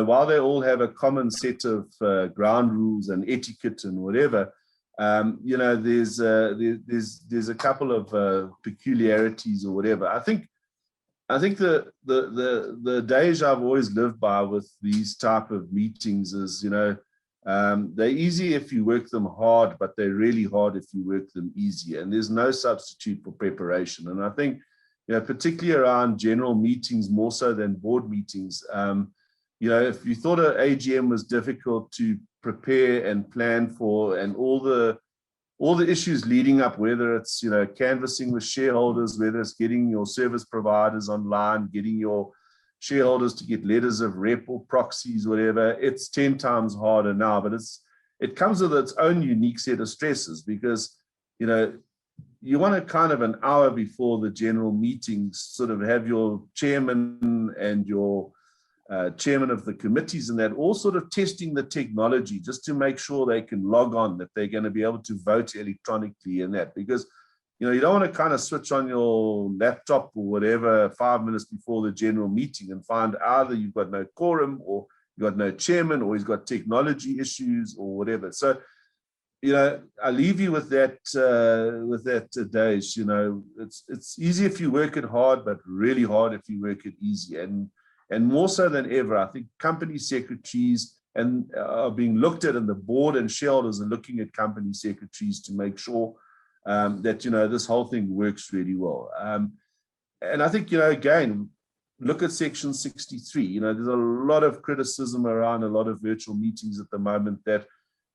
Speaker 3: while they all have a common set of ground rules and etiquette and whatever, there's a couple of peculiarities or whatever. I think the days I've always lived by with these type of meetings is, they're easy if you work them hard, but they're really hard if you work them easy. And there's no substitute for preparation. And I think, particularly around general meetings, more so than board meetings, if you thought an AGM was difficult to prepare and plan for, and all the issues leading up, whether it's canvassing with shareholders, whether it's getting your service providers online, getting your shareholders to get letters of rep or proxies, whatever, it's 10 times harder now. But it comes with its own unique set of stresses, because you want to kind of an hour before the general meeting sort of have your chairman and your chairman of the committees and that all sort of testing the technology just to make sure they can log on, that they're going to be able to vote electronically and that, because you don't want to kind of switch on your laptop or whatever 5 minutes before the general meeting and find either you've got no quorum or you've got no chairman or he's got technology issues or whatever. So I leave you with that Daesh. It's easy if you work it hard, but really hard if you work it easy. And more so than ever, I think company secretaries are being looked at, and the board and shareholders are looking at company secretaries to make sure that, this whole thing works really well. And I think, again, look at Section 63. There's a lot of criticism around a lot of virtual meetings at the moment that,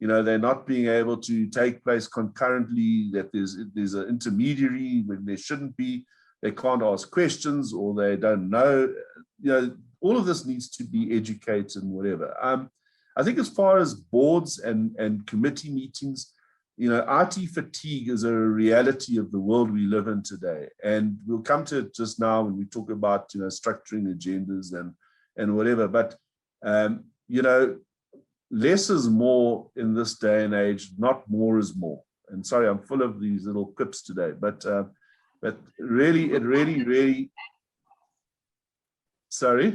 Speaker 3: they're not being able to take place concurrently, that there's an intermediary when there shouldn't be. They can't ask questions or they don't know. All of this needs to be educated and whatever. I think as far as boards and committee meetings, IT fatigue is a reality of the world we live in today. And we'll come to it just now when we talk about, structuring agendas and whatever. But, less is more in this day and age, not more is more. And sorry, I'm full of these little quips today, but really, sorry?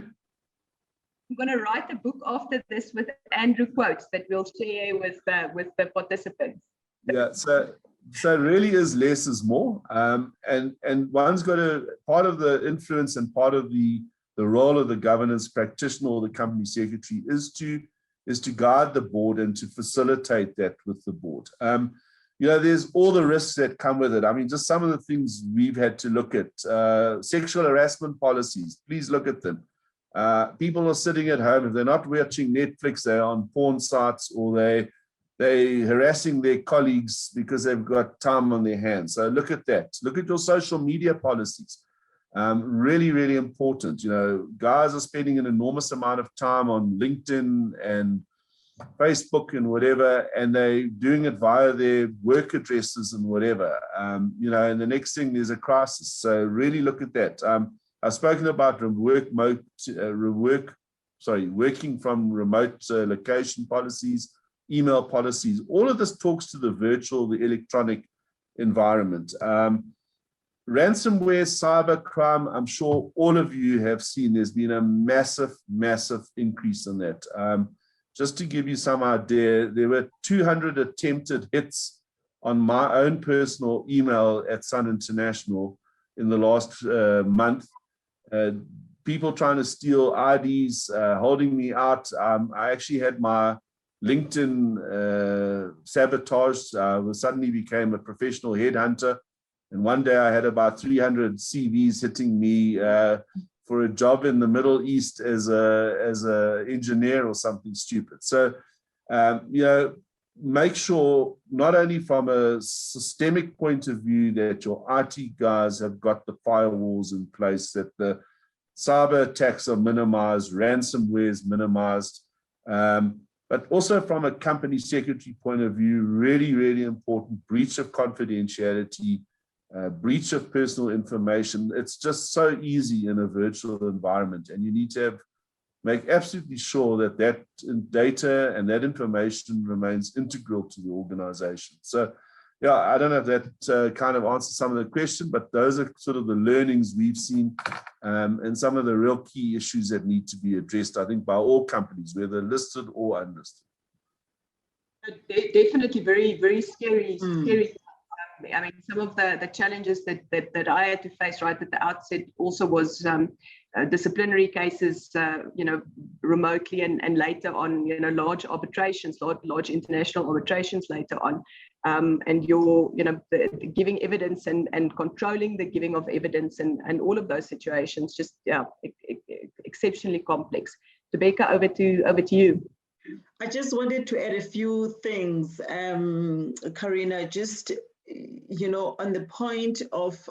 Speaker 2: I'm going to write a book after this with Andrew quotes that we'll share with the participants.
Speaker 3: Yeah, so really is less is more, and one's got to, part of the influence and part of the role of the governance practitioner or the company secretary is to guide the board and to facilitate that with the board. There's all the risks that come with it. I mean, just some of the things we've had to look at. Sexual harassment policies, please look at them. People are sitting at home. If they're not watching Netflix, they're on porn sites, or they're harassing their colleagues because they've got time on their hands. So look at that. Look at your social media policies. Really, really important. Guys are spending an enormous amount of time on LinkedIn and Facebook and whatever, and they're doing it via their work addresses and whatever. And the next thing, there's a crisis. So really look at that. I've spoken about working from remote location policies, email policies. All of this talks to the virtual, the electronic environment. Ransomware cybercrime, I'm sure all of you have seen, there's been a massive, massive increase in that. Just to give you some idea, there were 200 attempted hits on my own personal email at Sun International in the last month. People trying to steal IDs, holding me out. I actually had my LinkedIn sabotaged. Suddenly became a professional headhunter. And one day I had about 300 CVs hitting me for a job in the Middle East as a engineer or something stupid. So, make sure not only from a systemic point of view that your IT guys have got the firewalls in place, that the cyber attacks are minimized, ransomware is minimized. But also from a company secretary point of view, really, really important, breach of confidentiality, breach of personal information. It's just so easy in a virtual environment, and you need to make absolutely sure that that data and that information remains integral to the organization. So, yeah, I don't know if that kind of answers some of the question, but those are sort of the learnings we've seen and some of the real key issues that need to be addressed, I think, by all companies, whether listed or unlisted.
Speaker 2: Definitely very, very scary. I mean, some of the challenges that I had to face right at the outset also was disciplinary cases, remotely, and later on, large arbitrations, large international arbitrations later on, and the giving evidence and controlling the giving of evidence and all of those situations, just exceptionally complex. Thobeka, over to you.
Speaker 4: I just wanted to add a few things, Carina, just on the point of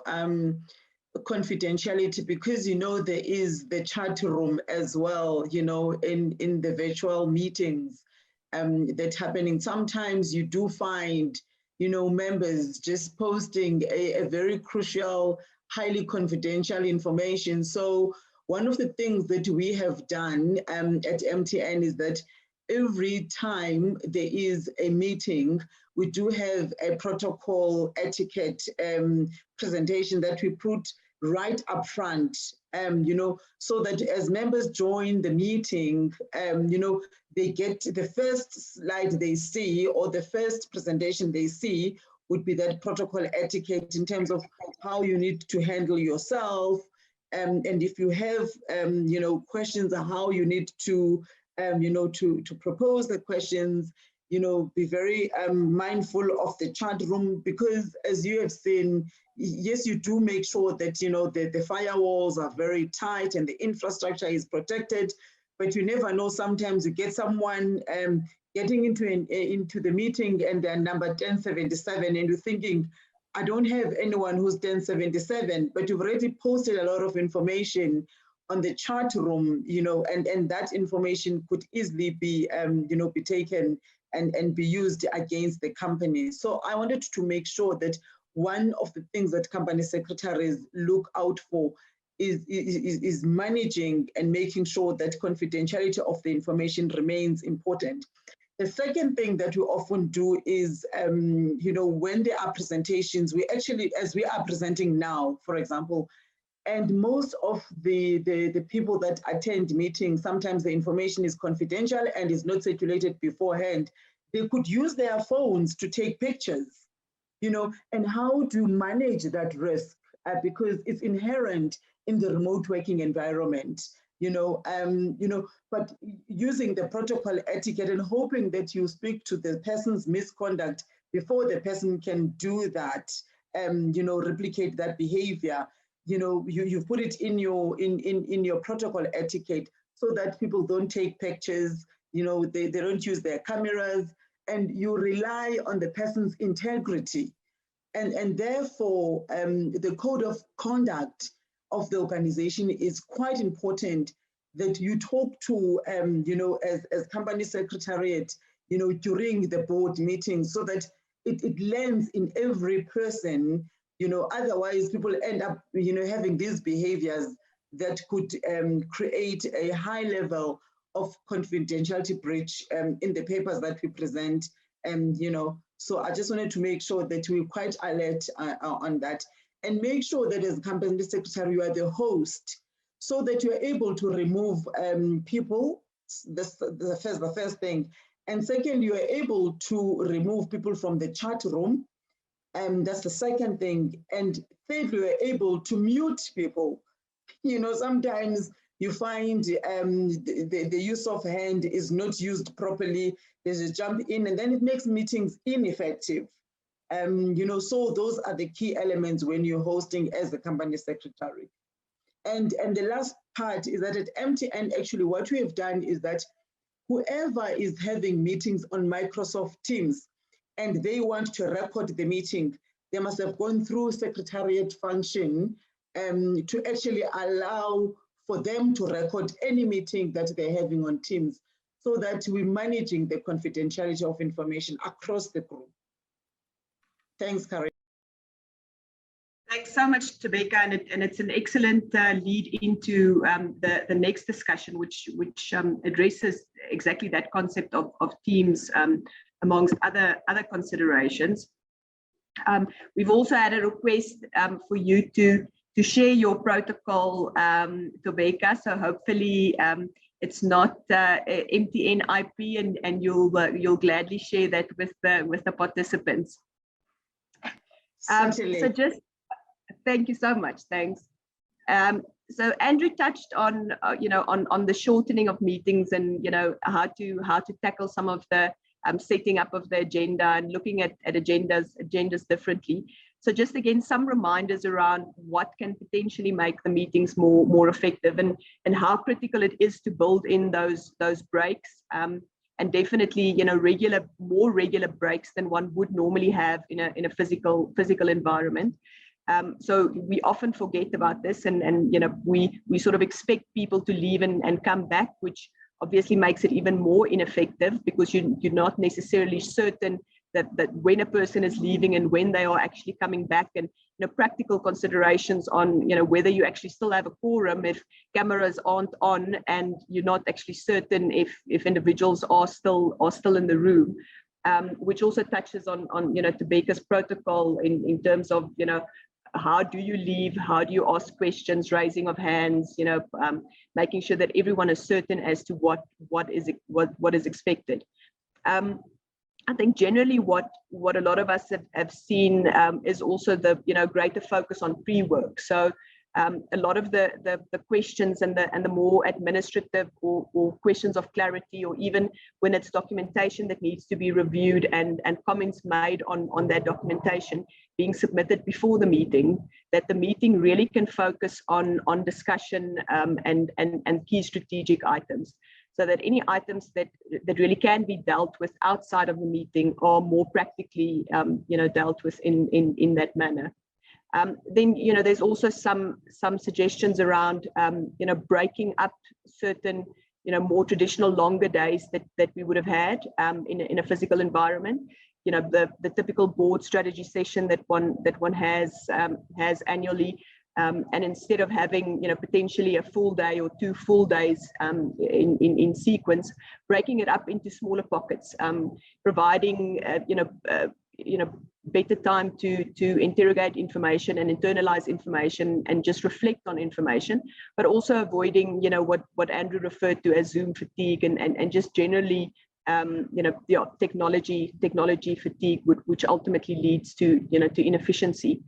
Speaker 4: confidentiality, because there is the chat room as well, in the virtual meetings that happening. Sometimes you do find members just posting a very crucial, highly confidential information. So one of the things that we have done at MTN is that every time there is a meeting, we do have a protocol etiquette presentation that we put right up front, so that as members join the meeting, they get the first slide they see, or the first presentation they see would be that protocol etiquette in terms of how you need to handle yourself. And if you have, questions on how you need to to propose the questions, be very mindful of the chat room, because as you have seen, yes, you do make sure that, the firewalls are very tight and the infrastructure is protected, but you never know. Sometimes you get someone getting into the meeting and they're number 1077 and you're thinking, I don't have anyone who's 1077, but you've already posted a lot of information on the chat room, and that information could easily be, be taken and be used against the company. So I wanted to make sure that one of the things that company secretaries look out for is managing and making sure that confidentiality of the information remains important. The second thing that we often do is, when there are presentations, we actually, as we are presenting now, for example, and most of the people that attend meetings, sometimes the information is confidential and is not circulated beforehand. They could use their phones to take pictures, and how to manage that risk, because it's inherent in the remote working environment, but using the protocol etiquette and hoping that you speak to the person's misconduct before the person can do that, replicate that behavior. You put it in your protocol etiquette so that people don't take pictures, they don't use their cameras, and you rely on the person's integrity. And therefore, the code of conduct of the organization is quite important, that you talk to, as company secretariat, during the board meetings, so that it lands in every person. Otherwise people end up, having these behaviors that could create a high level of confidentiality breach in the papers that we present. So I just wanted to make sure that we're quite alert on that, and make sure that as a company secretary, you are the host, so that you're able to remove people. The first thing. And second, you are able to remove people from the chat room. That's the second thing. And thirdly, we're able to mute people. Sometimes you find the use of hand is not used properly. There's a jump in, and then it makes meetings ineffective. So those are the key elements when you're hosting as the company secretary. And the last part is that at MTN, actually, what we have done is that whoever is having meetings on Microsoft Teams and they want to record the meeting, they must have gone through Secretariat function to actually allow for them to record any meeting that they're having on Teams. so that we're managing the confidentiality of information across the group. Thanks, Carina.
Speaker 2: Thanks so much, Thobeka, and it's an excellent lead into the next discussion, which addresses exactly that concept of teams amongst other considerations. We've also had a request for you to share your protocol, Thobeka. So hopefully it's not MTN IP, and you'll gladly share that with the participants. So just thank you so much. Thanks. So Andrew touched on on the shortening of meetings, and how to tackle some of the setting up of the agenda and looking at agendas differently. So just again, some reminders around what can potentially make the meetings more effective, and how critical it is to build in those breaks, and definitely more regular breaks than one would normally have in a physical environment. So we often forget about this, and we sort of expect people to leave and come back, which obviously makes it even more ineffective, because you're not necessarily certain that when a person is leaving and when they are actually coming back, and practical considerations on whether you actually still have a quorum if cameras aren't on, and you're not actually certain if individuals are still in the room, which also touches on Thobeka's protocol in terms of how do you leave, how do you ask questions, raising of hands, making sure that everyone is certain as to what is expected. I think generally what a lot of us have seen is also the greater focus on pre-work. So a lot of the questions and the more administrative or questions of clarity, or even when it's documentation that needs to be reviewed and comments made on that documentation being submitted before the meeting, that the meeting really can focus on discussion and key strategic items, so that any items that really can be dealt with outside of the meeting are more practically dealt with in that manner. Then there's also some suggestions around breaking up certain more traditional longer days that we would have had in a physical environment. The typical board strategy session that one has annually, and instead of having potentially a full day or 2 full days in sequence, breaking it up into smaller pockets, providing better time to interrogate information and internalize information and just reflect on information, but also avoiding what Andrew referred to as Zoom fatigue and just generally technology fatigue, which ultimately leads to inefficiency.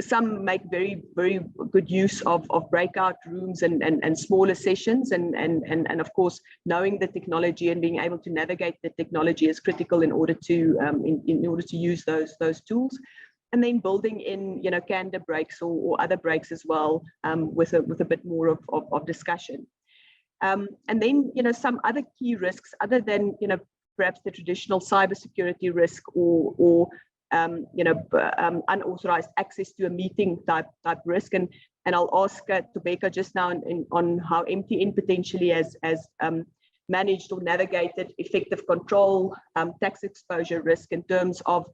Speaker 2: Some make very, very good use of breakout rooms and smaller sessions, and of course, knowing the technology and being able to navigate the technology is critical in order to use those tools. And then building in candor breaks or other breaks as well, with a bit more of discussion. And then some other key risks other than perhaps the traditional cybersecurity risk or unauthorized access to a meeting type risk, and I'll ask Thobeka just now on how MTN potentially has managed or navigated effective control, tax exposure risk in terms of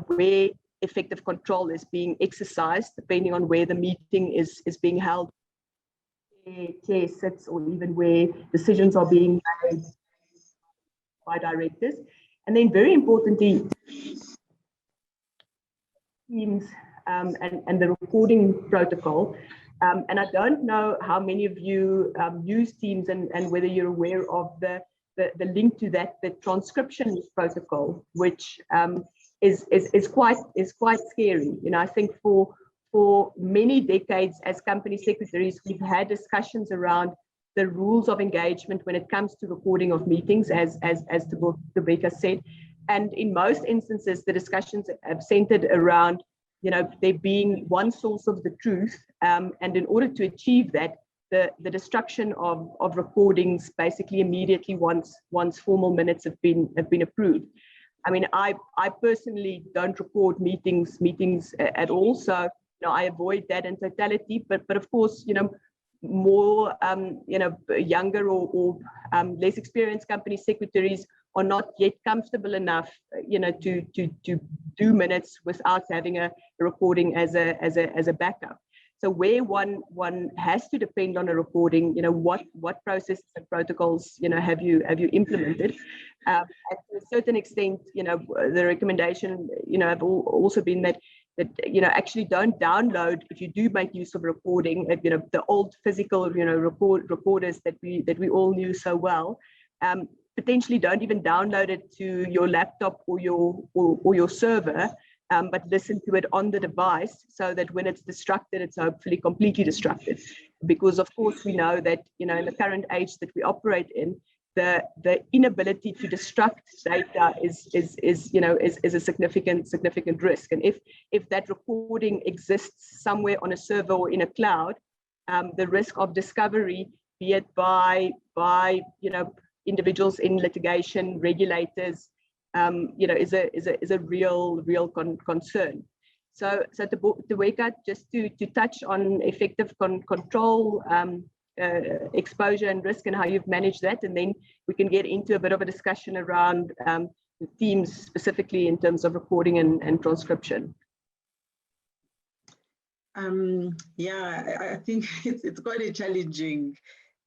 Speaker 2: where effective control is being exercised depending on where the meeting is being held, chair sits, or even where decisions are being made by directors. And then very importantly, teams and the recording protocol. And I don't know how many of you use Teams and whether you're aware of the link to that, the transcription protocol, which is quite scary. I think for many decades as company secretaries, we've had discussions around the rules of engagement when it comes to recording of meetings, as Thobeka said. And in most instances, the discussions have centered around, there being one source of the truth. And in order to achieve that, the destruction of recordings basically immediately once formal minutes have been approved. I mean, I personally don't record meetings at all. So, I avoid that in totality. But of course, more, younger or less experienced company secretaries are not yet comfortable enough, to do minutes without having a recording as a backup. So where one has to depend on a recording, what processes and protocols, have you implemented? And to a certain extent, the recommendation, have also been that actually don't download, if you do make use of recording, the old physical, recorders that we all knew so well. Potentially don't even download it to your laptop or your server, but listen to it on the device, so that when it's destructed, it's hopefully completely destructed. Because of course we know that in the current age that we operate in, the inability to destruct data is a significant risk. And if that recording exists somewhere on a server or in a cloud, the risk of discovery, be it by individuals in litigation, regulators, is a real concern. So Thobeka, just to touch on effective control, exposure and risk, and how you've managed that, and then we can get into a bit of a discussion around the themes specifically in terms of recording and transcription.
Speaker 4: I think it's quite a challenging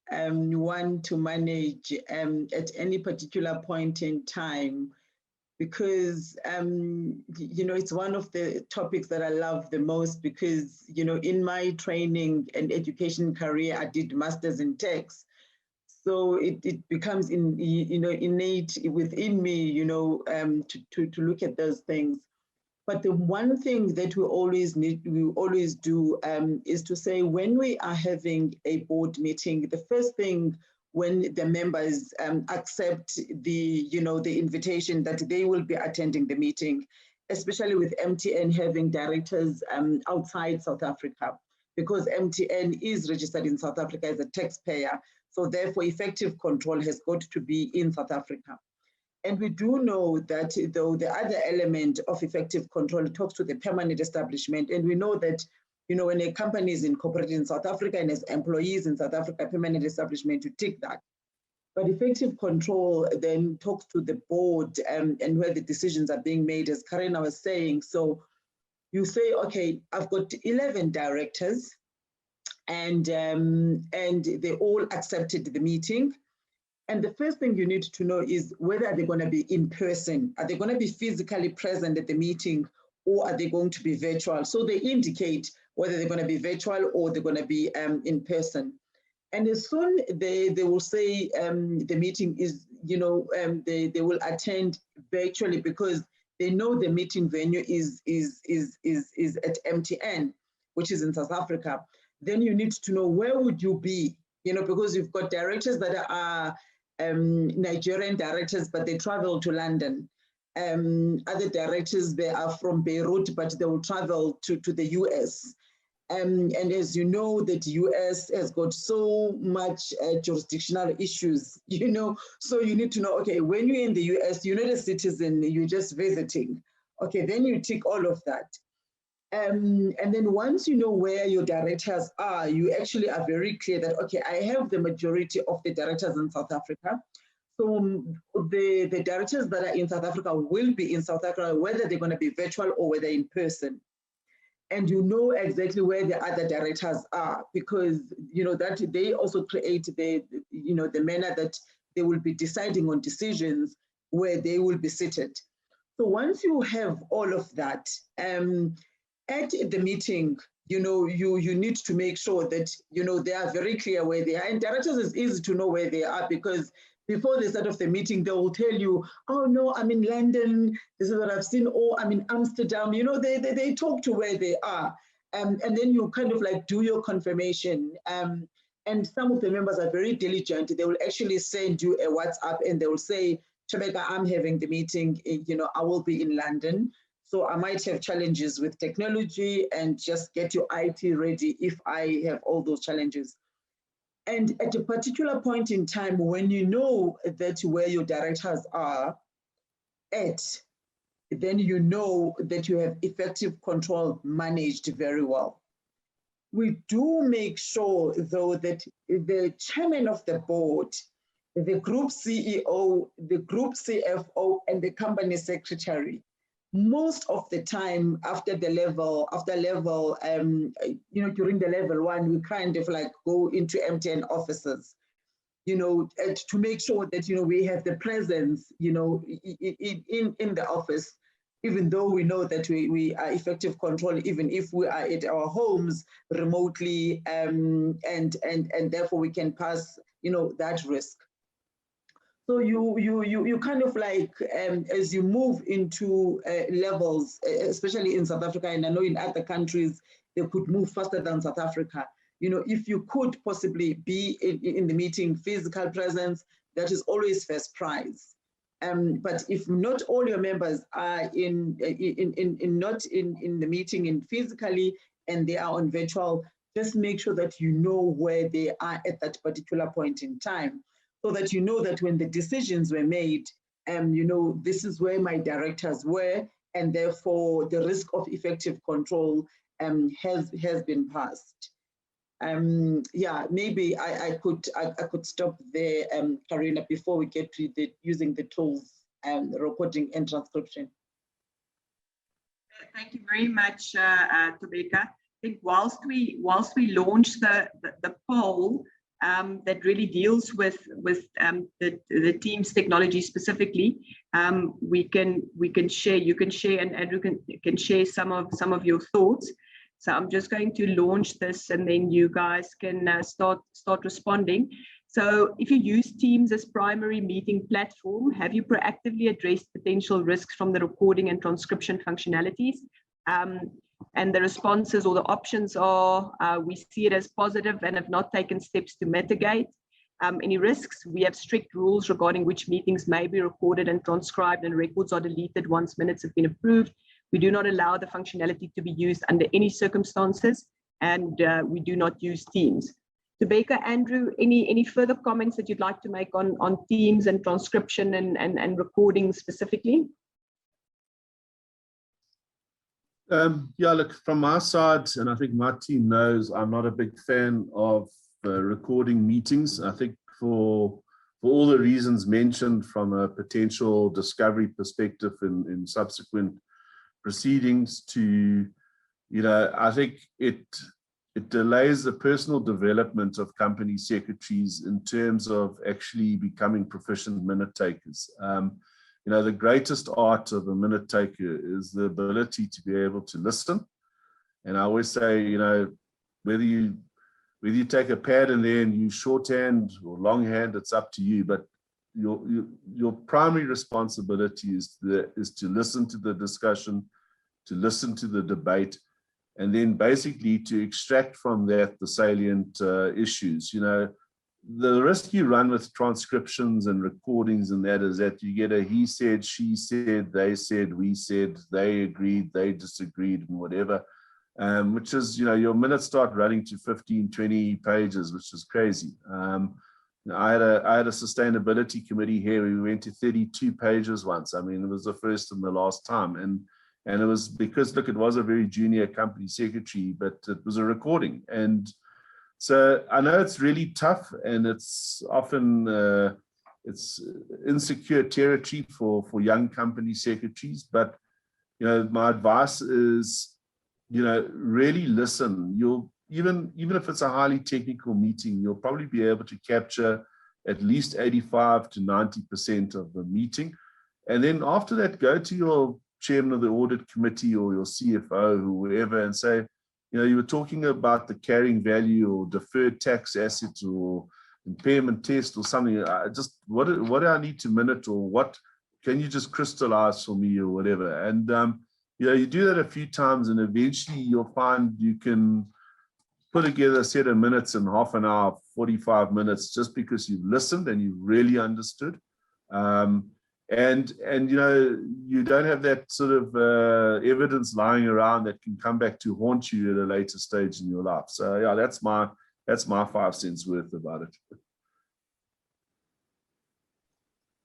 Speaker 4: one to manage at any particular point in time, because it's one of the topics that I love the most, because in my training and education career I did masters in tax, so it becomes innate within me to look at those things. But the one thing that we always do is to say, when we are having a board meeting, the first thing, when the members accept the invitation that they will be attending the meeting, especially with MTN having directors outside South Africa, because MTN is registered in South Africa as a taxpayer, so therefore effective control has got to be in South Africa. And we do know that though the other element of effective control talks to the permanent establishment, and we know that when a company is incorporated in South Africa and has employees in South Africa, permanent establishment, to tick that. But effective control then talks to the board and where the decisions are being made, as Carina was saying. So you say, okay, I've got 11 directors, and they all accepted the meeting. And the first thing you need to know is whether they're going to be in person. Are they going to be physically present at the meeting, or are they going to be virtual? So they indicate whether they're going to be virtual or they're going to be in person. And as soon they will say the meeting is, they will attend virtually, because they know the meeting venue is at MTN, which is in South Africa. Then you need to know, where would you be? Because you've got directors that are Nigerian directors, but they travel to London. Other directors, they are from Beirut, but they will travel to the US. And as you know, that US has got so much jurisdictional issues, so you need to know, okay, when you're in the US, you're not a citizen, you're just visiting. Okay, then you tick all of that. And then once you know where your directors are, you actually are very clear that, okay, I have the majority of the directors in South Africa. So the directors that are in South Africa will be in South Africa, whether they're going to be virtual or whether in person. And you know exactly where the other directors are, because that they also create the manner that they will be deciding on decisions where they will be seated. So once you have all of that, at the meeting, you need to make sure that, they are very clear where they are. And directors is easy to know where they are, because before the start of the meeting, they will tell you, oh no, I'm in London, this is what I've seen, or I'm in Amsterdam. They talk to where they are. And then you kind of like do your confirmation. And some of the members are very diligent. They will actually send you a WhatsApp and they will say, Thobeka, I'm having the meeting, I will be in London. So I might have challenges with technology, and just get your IT ready if I have all those challenges. And at a particular point in time, when you know that where your directors are at, then you know that you have effective control managed very well. We do make sure, though, that the chairman of the board, the group CEO, the group CFO, and the company secretary, most of the time after level, during the level 1, we kind of like go into MTN offices, to make sure that, we have the presence, in the office, even though we know that we are effective control, even if we are at our homes remotely, and therefore we can pass, that risk. So you kind of like, as you move into levels, especially in South Africa, and I know in other countries, they could move faster than South Africa. If you could possibly be in the meeting, physical presence, that is always first prize. But if not all your members are not in the meeting in physically, and they are on virtual, just make sure that you know where they are at that particular point in time, so that you know that when the decisions were made, this is where my directors were, and therefore the risk of effective control has been passed. Yeah, maybe I could stop there, Carina, before we get to using the tools and recording and transcription.
Speaker 2: Thank you very much, Thobeka. I think whilst we launch the poll that really deals with the Teams technology specifically, we can share. You can share, and Andrew can share some of your thoughts. So I'm just going to launch this, and then you guys can start responding. So if you use Teams as primary meeting platform, have you proactively addressed potential risks from the recording and transcription functionalities? And the responses or the options are, we see it as positive and have not taken steps to mitigate any risks. We have strict rules regarding which meetings may be recorded and transcribed, and records are deleted once minutes have been approved. We do not allow the functionality to be used under any circumstances, and we do not use Teams. Thobeka, Andrew, any further comments that you'd like to make on Teams and transcription and recording specifically?
Speaker 3: Yeah, look, from my side, and I think my team knows, I'm not a big fan of recording meetings. I think for all the reasons mentioned, from a potential discovery perspective in subsequent proceedings, to, I think it delays the personal development of company secretaries in terms of actually becoming proficient minute takers. The greatest art of a minute taker is the ability to be able to listen. And I always say, whether you take a pad and then you shorthand or longhand, it's up to you. But your primary responsibility is to listen to the discussion, to listen to the debate, and then basically to extract from that the salient issues. The risk you run with transcriptions and recordings and that is that you get a he said, she said, they said, we said, they agreed, they disagreed, and whatever, which is, your minutes start running to 15, 20 pages, which is crazy. I had a sustainability committee here. We went to 32 pages once. I mean, it was the first and the last time. And it was because, look, it was a very junior company secretary, but it was a recording. And so I know it's really tough, and it's often it's insecure territory for young company secretaries. But my advice is, really listen. You'll even if it's a highly technical meeting, you'll probably be able to capture at least 85 to 90% of the meeting, and then after that, go to your chairman of the audit committee or your CFO, whoever, and say, you were talking about the carrying value or deferred tax assets or impairment test or something. What do I need to minute, or what can you just crystallize for me or whatever? And you do that a few times, and eventually you'll find you can put together a set of minutes in half an hour, 45 minutes, just because you've listened and you really understood. And you don't have that sort of evidence lying around that can come back to haunt you at a later stage in your life. So yeah, that's my 5 cents worth about it.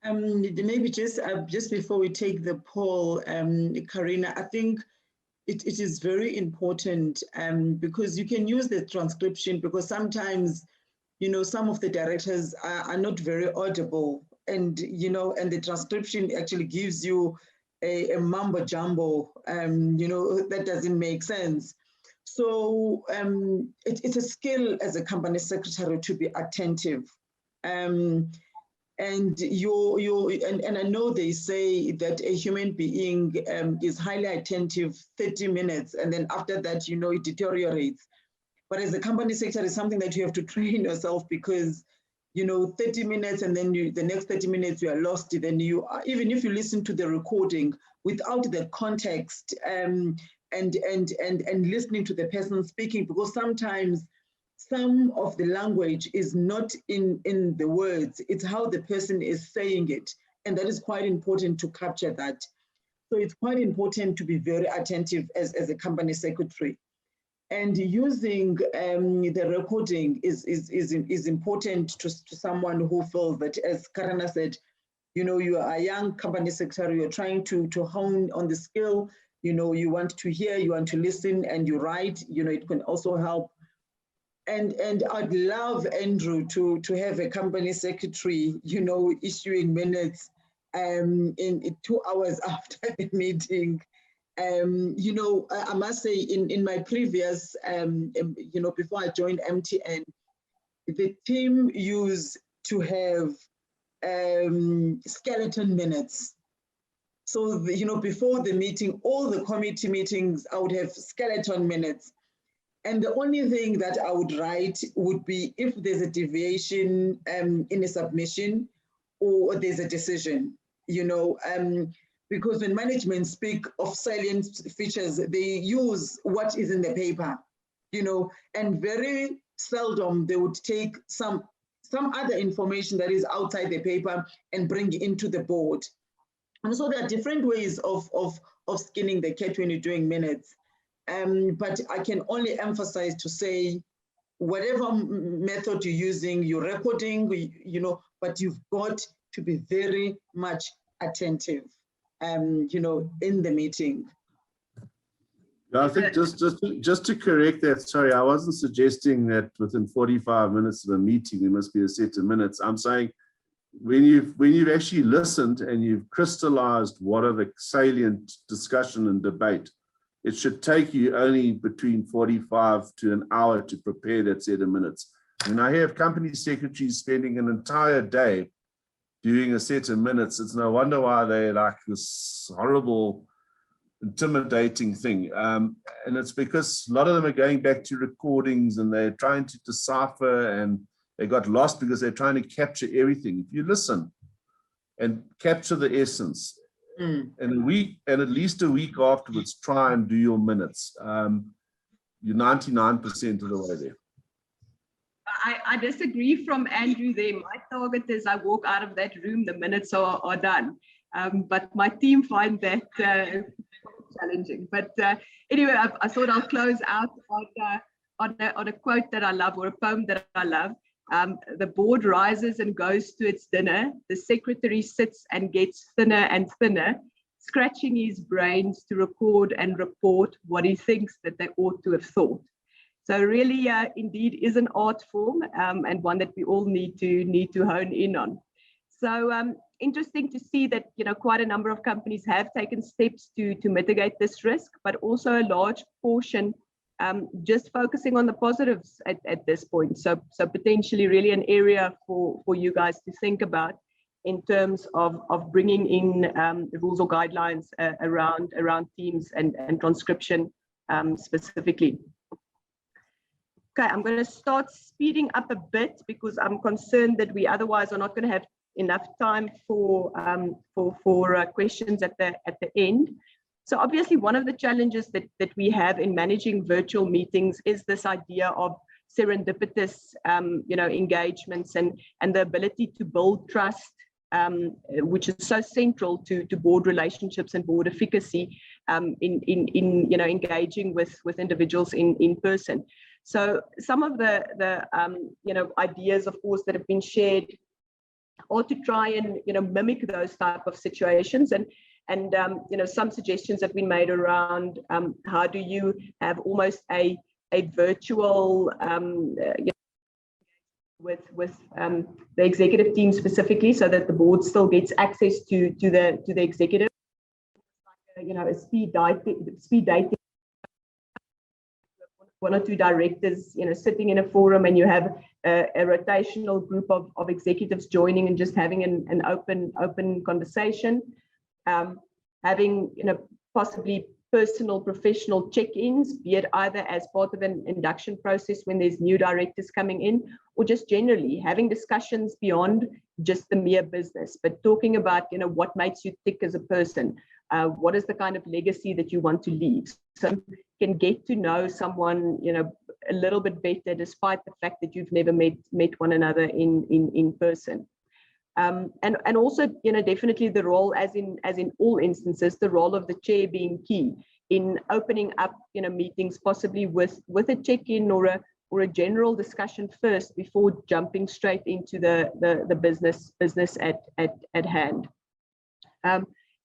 Speaker 4: Maybe just before we take the poll, Carina, I think it is very important because you can use the transcription, because sometimes, you know, some of the directors are not very audible, and, you know, and the transcription actually gives you a mumbo jumbo, you know, that doesn't make sense. So it's a skill as a company secretary to be attentive. And I know they say that a human being is highly attentive 30 minutes, and then after that, you know, it deteriorates. But as a company secretary, it's something that you have to train yourself, because, you know, 30 minutes and then the next 30 minutes you are lost. Then you are, even if you listen to the recording without the context and listening to the person speaking, because sometimes some of the language is not in the words, it's how the person is saying it. And that is quite important to capture that. So it's quite important to be very attentive as a company secretary. And using the recording is important to someone who feels that, as Carina said, you know, you are a young company secretary, you're trying to hone on the skill, you know, you want to hear, you want to listen, and you write, you know, it can also help. And I'd love, Andrew, to have a company secretary, you know, issuing minutes in 2 hours after the meeting. You know, I must say, in my previous, you know, before I joined MTN, the team used to have skeleton minutes. So, you know, before the meeting, all the committee meetings, I would have skeleton minutes. And the only thing that I would write would be if there's a deviation in a submission or there's a decision, you know, because when management speak of salient features, they use what is in the paper, you know, and very seldom they would take some other information that is outside the paper and bring it into the board. And so there are different ways of skinning the cat when you're doing minutes. But I can only emphasize to say, whatever method you're using, you're recording, you know, but you've got to be very much attentive, you know, in the meeting.
Speaker 3: Yeah, I think just to correct that, sorry, I wasn't suggesting that within 45 minutes of a meeting there must be a set of minutes. I'm saying when you've actually listened and you've crystallized what are the salient discussion and debate, it should take you only between 45 to an hour to prepare that set of minutes. When I have company secretaries spending an entire day doing a set of minutes, it's no wonder why they're like this horrible, intimidating thing. And it's because a lot of them are going back to recordings and they're trying to decipher, and they got lost because they're trying to capture everything. If you listen and capture the essence, and a week, and at least a week afterwards, try and do your minutes. You're 99% of the way there.
Speaker 2: I disagree from Andrew there. My target is I walk out of that room, the minutes are done. But my team find that challenging. But anyway, I thought I'll close out on a quote that I love, or a poem that I love. The board rises and goes to its dinner. The secretary sits and gets thinner and thinner, scratching his brains to record and report what he thinks that they ought to have thought. So really, indeed, is an art form, and one that we all need to hone in on. So interesting to see that, you know, quite a number of companies have taken steps to mitigate this risk, but also a large portion just focusing on the positives at this point. So potentially really an area for you guys to think about in terms of bringing in rules or guidelines around teams and transcription specifically. Okay, I'm going to start speeding up a bit because I'm concerned that we otherwise are not going to have enough time for questions at the end. So obviously, one of the challenges that we have in managing virtual meetings is this idea of serendipitous, you know, engagements and the ability to build trust, which is so central to board relationships and board efficacy in you know, engaging with individuals in person. So some of the you know, ideas, of course, that have been shared, or to try and, you know, mimic those type of situations. And some suggestions have been made around how do you have almost a virtual with the executive team specifically, so that the board still gets access to the executive. A speed dating. One or two directors, sitting in a forum, and you have a rotational group of executives joining and just having an open conversation. Having, possibly personal professional check-ins, be it either as part of an induction process when there's new directors coming in, or just generally having discussions beyond just the mere business, but talking about, what makes you tick as a person. What is the kind of legacy that you want to leave? So you can get to know someone, a little bit better, despite the fact that you've never met one another in person. And also, definitely the role, as in all instances, the role of the chair being key in opening up, meetings, possibly with a check-in or a general discussion first before jumping straight into the business at hand.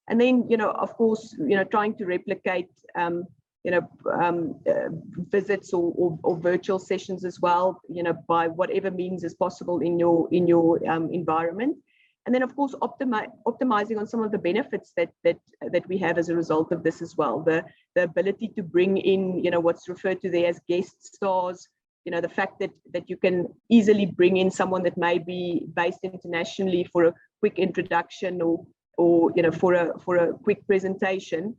Speaker 2: And then, of course, trying to replicate, visits or virtual sessions as well, by whatever means is possible in your environment. And then, of course, optimizing on some of the benefits that we have as a result of this as well. The ability to bring in, what's referred to there as guest stars, the fact that you can easily bring in someone that may be based internationally for a quick introduction or for a quick presentation.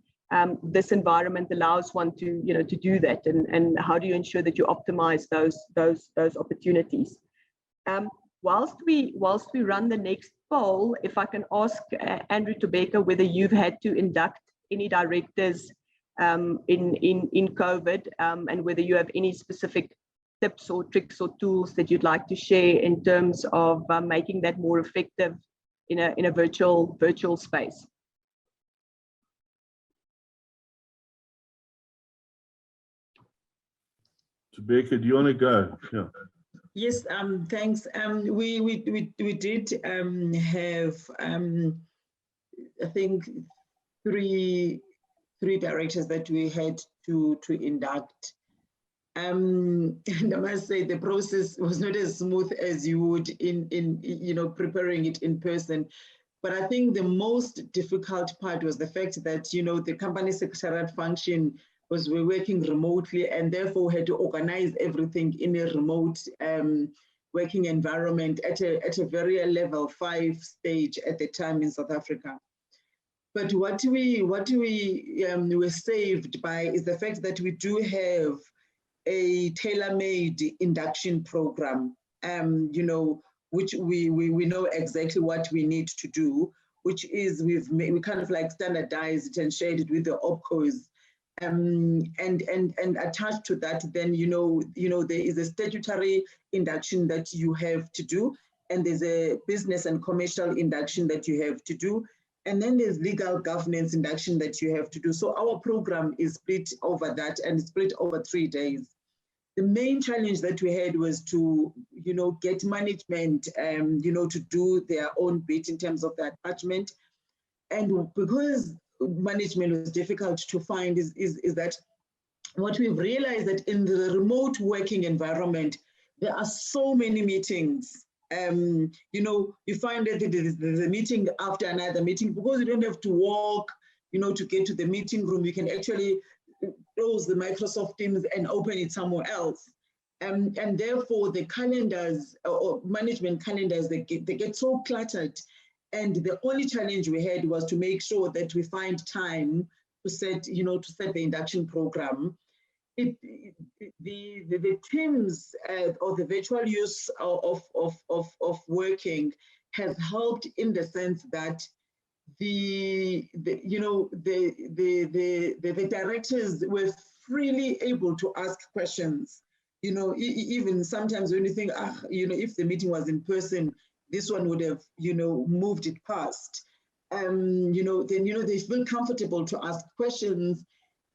Speaker 2: This environment allows one to do that, and how do you ensure that you optimize those opportunities? Whilst we run the next poll, if I can ask Andrew Thobeka whether you've had to induct any directors in COVID, and whether you have any specific tips or tricks or tools that you'd like to share in terms of making that more effective in a virtual space.
Speaker 3: Thobeka, do you want to go? Yeah.
Speaker 4: Yes, thanks. We did have, I think, three directors that we had to induct. And I must say the process was not as smooth as you would in preparing it in person. But I think the most difficult part was the fact that, the company secretarial function we're working remotely, and therefore had to organize everything in a remote working environment at a very level 5 stage at the time in South Africa. But what we were saved by is the fact that we do have a tailor-made induction program, which we know exactly what we need to do, which is we kind of like standardized it and shared it with the OPCOs. And attached to that, then there is a statutory induction that you have to do, and there's a business and commercial induction that you have to do, and then there's legal governance induction that you have to do. So our program is split over that, and it's split over 3 days. The main challenge that we had was to get management to do their own bit in terms of the attachment, and because management was difficult to find is that what we've realized that in the remote working environment, there are so many meetings. You find that there's a meeting after another meeting, because you don't have to walk, to get to the meeting room. You can actually close the Microsoft Teams and open it somewhere else. And therefore the calendars or management calendars, they get so cluttered. And the only challenge we had was to make sure that we find time to set the induction program. The Teams or the virtual use of working has helped in the sense that the directors were freely able to ask questions. Even sometimes when you think, if the meeting was in person, this one would have, moved it past. Then, they feel comfortable to ask questions,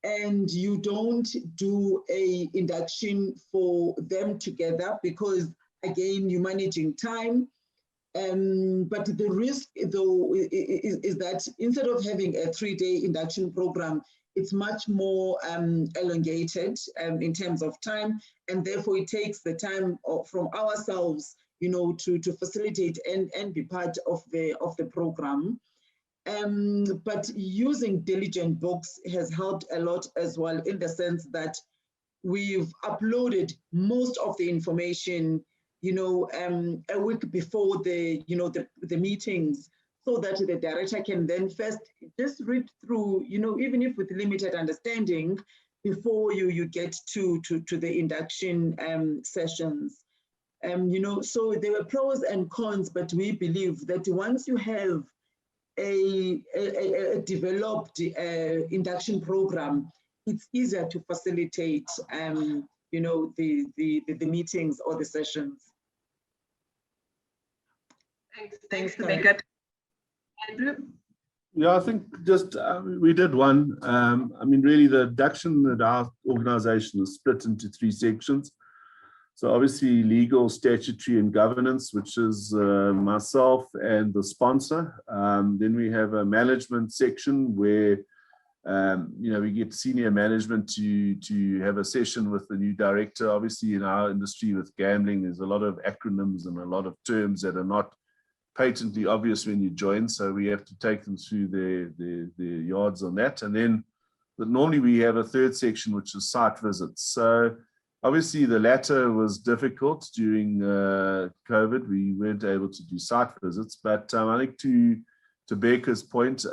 Speaker 4: and you don't do a induction for them together because, again, you're managing time. But the risk, though, is that instead of having a 3-day induction program, it's much more elongated in terms of time, and therefore it takes the time from ourselves, to facilitate and be part of the program. But using diligent books has helped a lot as well, in the sense that we've uploaded most of the information, a week before the meetings, so that the director can then first just read through, even if with limited understanding, before you get to the induction sessions. So there were pros and cons, but we believe that once you have a developed induction program, it's easier to facilitate, the meetings or the sessions.
Speaker 2: Thanks, Thobeka. Andrew?
Speaker 3: Yeah, I think just we did one. Really the induction at our organization is split into 3 sections. So obviously legal, statutory, and governance, which is myself and the sponsor. Then we have a management section where we get senior management to have a session with the new director. Obviously, in our industry with gambling, there's a lot of acronyms and a lot of terms that are not patently obvious when you join, so we have to take them through the yards on that. And then, but normally we have a 3rd section, which is site visits. So obviously the latter was difficult during COVID. We weren't able to do site visits, but I think to Thobeka's point,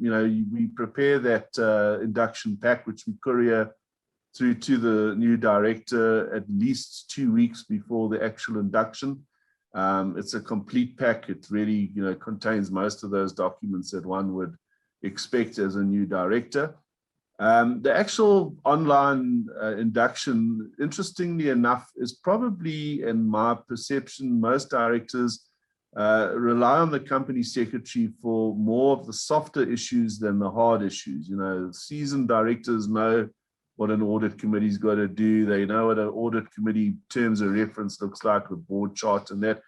Speaker 3: we prepare that induction pack, which we courier through to the new director at least 2 weeks before the actual induction. It's a complete pack. It really, contains most of those documents that one would expect as a new director. The actual online induction, interestingly enough, is probably, in my perception, most directors rely on the company secretary for more of the softer issues than the hard issues. Seasoned directors know what an audit committee's got to do. They know what an audit committee terms of reference looks like with board chart and that.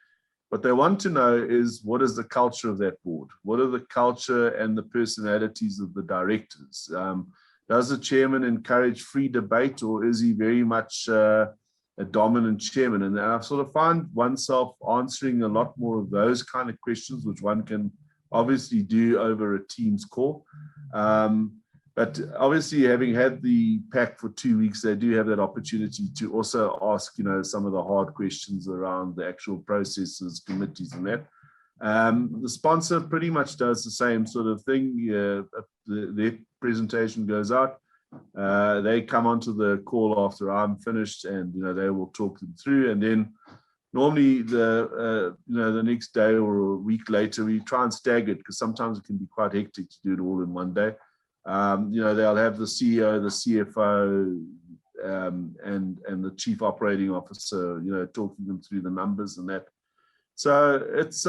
Speaker 3: What they want to know is, what is the culture of that board? What are the culture and the personalities of the directors? Does the chairman encourage free debate, or is he very much a dominant chairman? And I've sort of found oneself answering a lot more of those kind of questions, which one can obviously do over a Teams call. But obviously, having had the pack for 2 weeks, they do have that opportunity to also ask, some of the hard questions around the actual processes, committees, and that. The sponsor pretty much does the same sort of thing. Their presentation goes out. They come onto the call after I'm finished, and they will talk them through. And then normally the next day or a week later, we try and stagger it, because sometimes it can be quite hectic to do it all in one day. They'll have the CEO, the CFO, and the chief operating officer, talking them through the numbers and that. So it's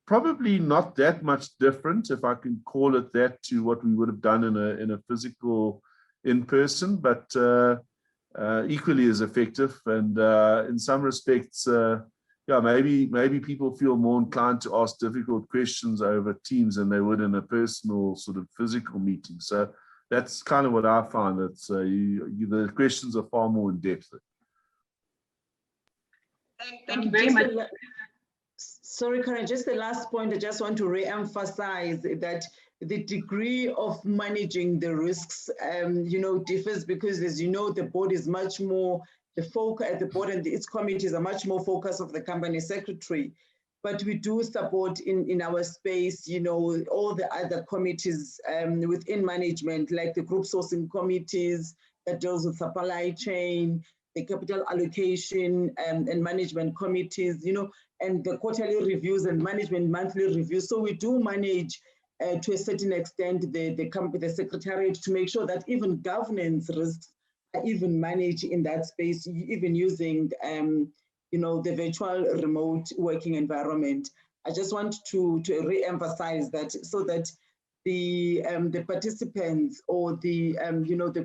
Speaker 3: probably not that much different, if I can call it that, to what we would have done in a physical in-person, but equally as effective. And in some respects, maybe people feel more inclined to ask difficult questions over Teams than they would in a personal sort of physical meeting. So that's kind of what I find. That the questions are far more in depth.
Speaker 2: Thank you very much.
Speaker 4: Sorry, Carina, just the last point. I just want to re-emphasize that the degree of managing the risks, differs, because, as you know, the board is much more, the focus at the board and its committees are much more focused of the company secretary. But we do support in our space, all the other committees within management, like the group sourcing committees that deals with supply chain, the capital allocation and management committees, and the quarterly reviews and management monthly reviews. So we do manage to a certain extent the Secretariat to make sure that even governance risks are even managed in that space, even using the virtual remote working environment. I just want to re-emphasize that, so that the participants or the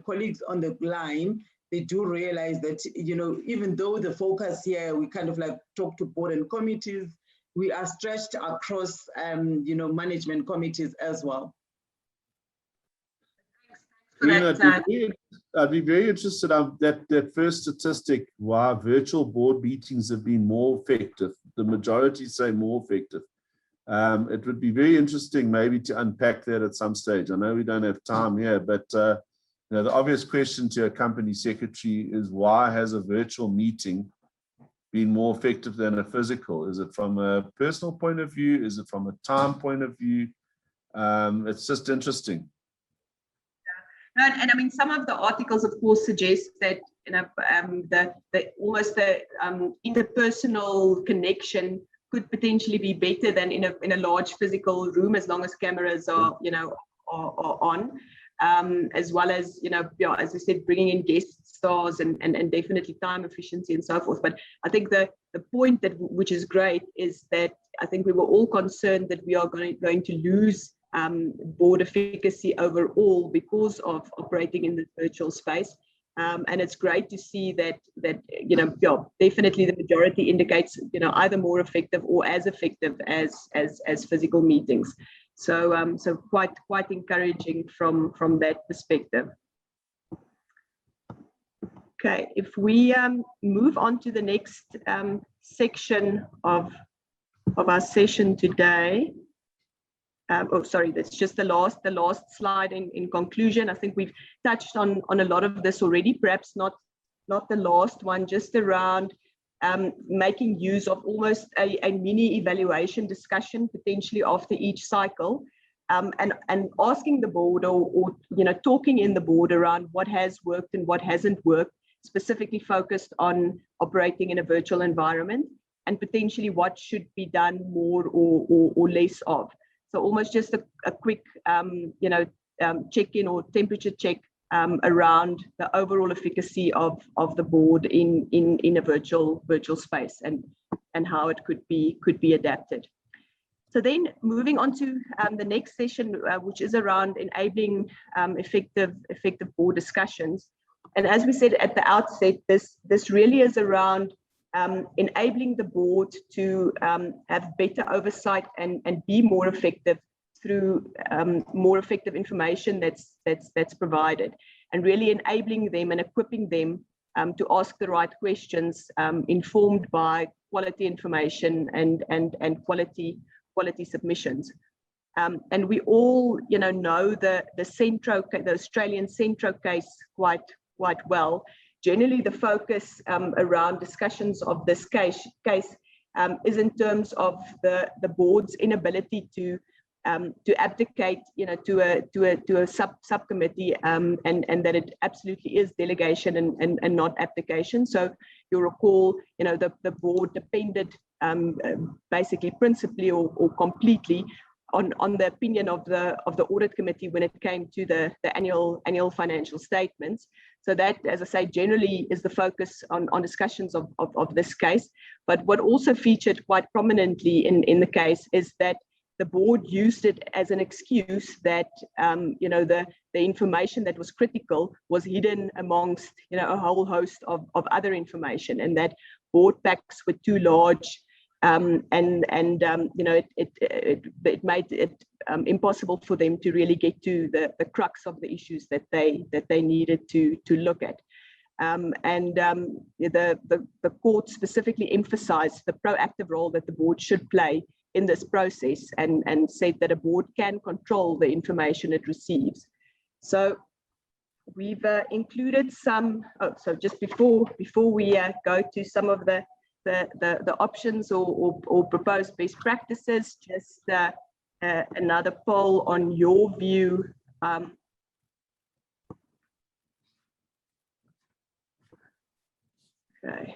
Speaker 4: colleagues on the line, they do realize that, even though the focus here, we kind of like talk to board and committees, we are stretched across, management committees as well.
Speaker 3: Carina, I'd be very interested in that first statistic, why virtual board meetings have been more effective. The majority say more effective. It would be very interesting maybe to unpack that at some stage. I know we don't have time here, but the obvious question to a company secretary is, why has a virtual meeting been more effective than a physical? Is it from a personal point of view? Is it from a time point of view? It's just interesting.
Speaker 2: And I mean, some of the articles, of course, suggest that almost the interpersonal connection could potentially be better than in a large physical room, as long as cameras are on, as well as as I said, bringing in guest stars and definitely time efficiency and so forth. But I think the point which is great is that I think we were all concerned that we are going to lose board efficacy overall because of operating in the virtual space, and it's great to see that definitely the majority indicates either more effective or as effective as physical meetings. So quite encouraging from that perspective. Okay, if we move on to the next section of our session today. Sorry, that's just the last slide in conclusion. I think we've touched on a lot of this already, perhaps not the last one, just around making use of almost a mini evaluation discussion potentially after each cycle, and asking the board or talking in the board around what has worked and what hasn't worked, specifically focused on operating in a virtual environment, and potentially what should be done more or less of. So almost just a quick, check-in or temperature check around the overall efficacy of the board in a virtual space and how it could be adapted. So then moving on to the next session, which is around enabling effective board discussions. And as we said at the outset, this really is around enabling the board to have better oversight and be more effective through more effective information that's provided, and really enabling them and equipping them to ask the right questions, informed by quality information and quality submissions. And we all know the Australian Centro case quite well. Generally, the focus around discussions of this case is in terms of the board's inability to abdicate, to a subcommittee, and that it absolutely is delegation and not abdication. So you'll recall, the board depended basically principally or completely on the opinion of the audit committee when it came to the annual financial statements. So that, as I say, generally is the focus on discussions of this case. But what also featured quite prominently in the case is that the board used it as an excuse that the information that was critical was hidden amongst a whole host of other information, and that board packs were too large. It made it impossible for them to really get to the crux of the issues that they needed to look at. The court specifically emphasized the proactive role that the board should play in this process, and said that a board can control the information it receives. So we've included some. So just before we go to some of the options or proposed best practices, just another poll on your view. Okay.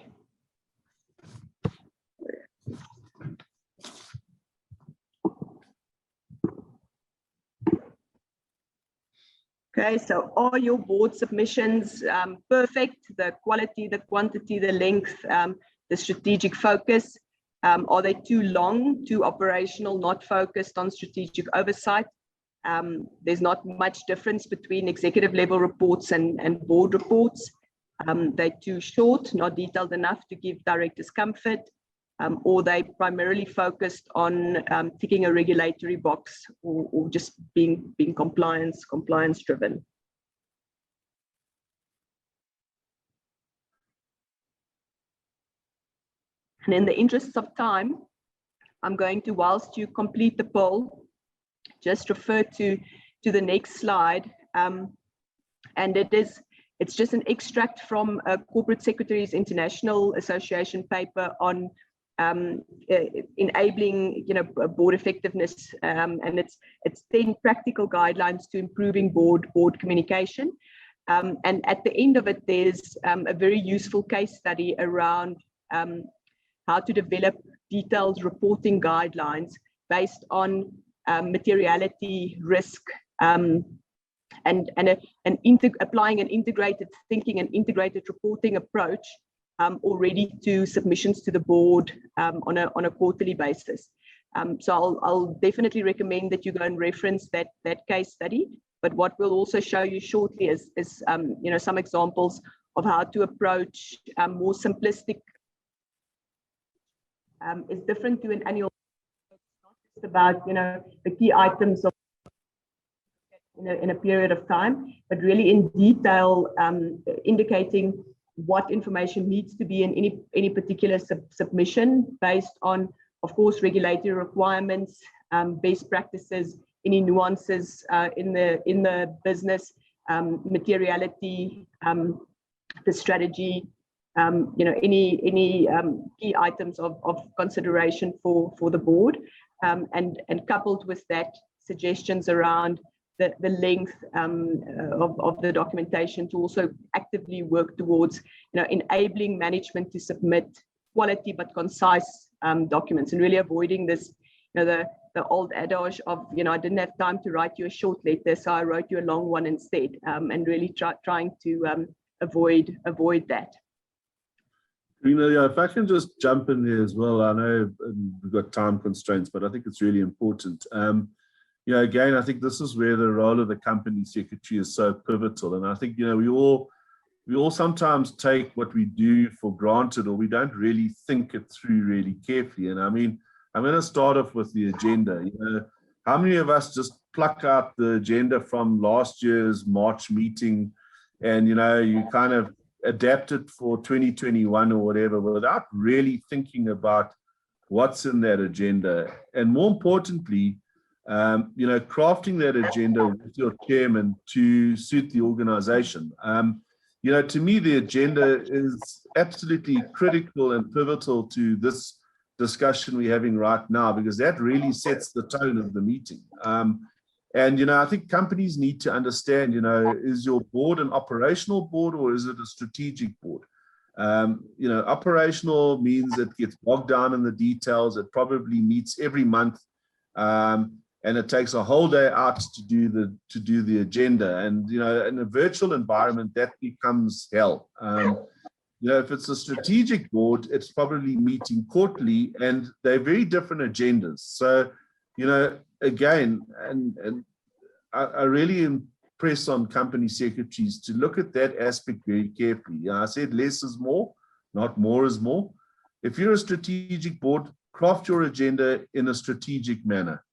Speaker 2: Okay, so are your board submissions perfect? The quality, the quantity, the length, the strategic focus? Are they too long, too operational, not focused on strategic oversight? There's not much difference between executive level reports and board reports. They're too short, not detailed enough to give directors comfort. or they primarily focused on ticking a regulatory box, or just being compliance driven. And in the interests of time, I'm going to, whilst you complete the poll, just refer to the next slide. And it's just an extract from a Corporate Secretaries International Association paper on enabling, board effectiveness, and it's 10 practical guidelines to improving board communication. And at the end of it, there's a very useful case study around how to develop detailed reporting guidelines based on materiality, risk, and applying an integrated thinking and integrated reporting approach already to submissions to the board on a quarterly basis. So I'll definitely recommend that you go and reference that case study. But what we'll also show you shortly is some examples of how to approach more simplistic. Is different to an annual. It's not just about the key items of in a period of time, but really in detail indicating what information needs to be in any particular submission based on, of course, regulatory requirements, best practices, any nuances in the business, materiality, the strategy, any key items of consideration for the board, and coupled with that, suggestions around the length of the documentation to also actively work towards enabling management to submit quality but concise documents, and really avoiding this the old adage of I didn't have time to write you a short letter, so I wrote you a long one instead, and really trying to avoid that.
Speaker 3: If I can just jump in here as well, I know we've got time constraints, but I think it's really important. Again, I think this is where the role of the company secretary is so pivotal. And I think, we all sometimes take what we do for granted, or we don't really think it through really carefully. And I mean, I'm going to start off with the agenda. How many of us just pluck out the agenda from last year's March meeting and, you kind of adapt it for 2021 or whatever without really thinking about what's in that agenda? And more importantly, crafting that agenda with your chairman to suit the organization. To me, the agenda is absolutely critical and pivotal to this discussion we're having right now, because that really sets the tone of the meeting. And, I think companies need to understand, is your board an operational board or is it a strategic board? Operational means it gets bogged down in the details. It probably meets every month. And it takes a whole day out to do the agenda. And, in a virtual environment, that becomes hell. If it's a strategic board, it's probably meeting quarterly, and they're very different agendas. So, again, and I really impress on company secretaries to look at that aspect very carefully. I said less is more, not more is more. If you're a strategic board, craft your agenda in a strategic manner.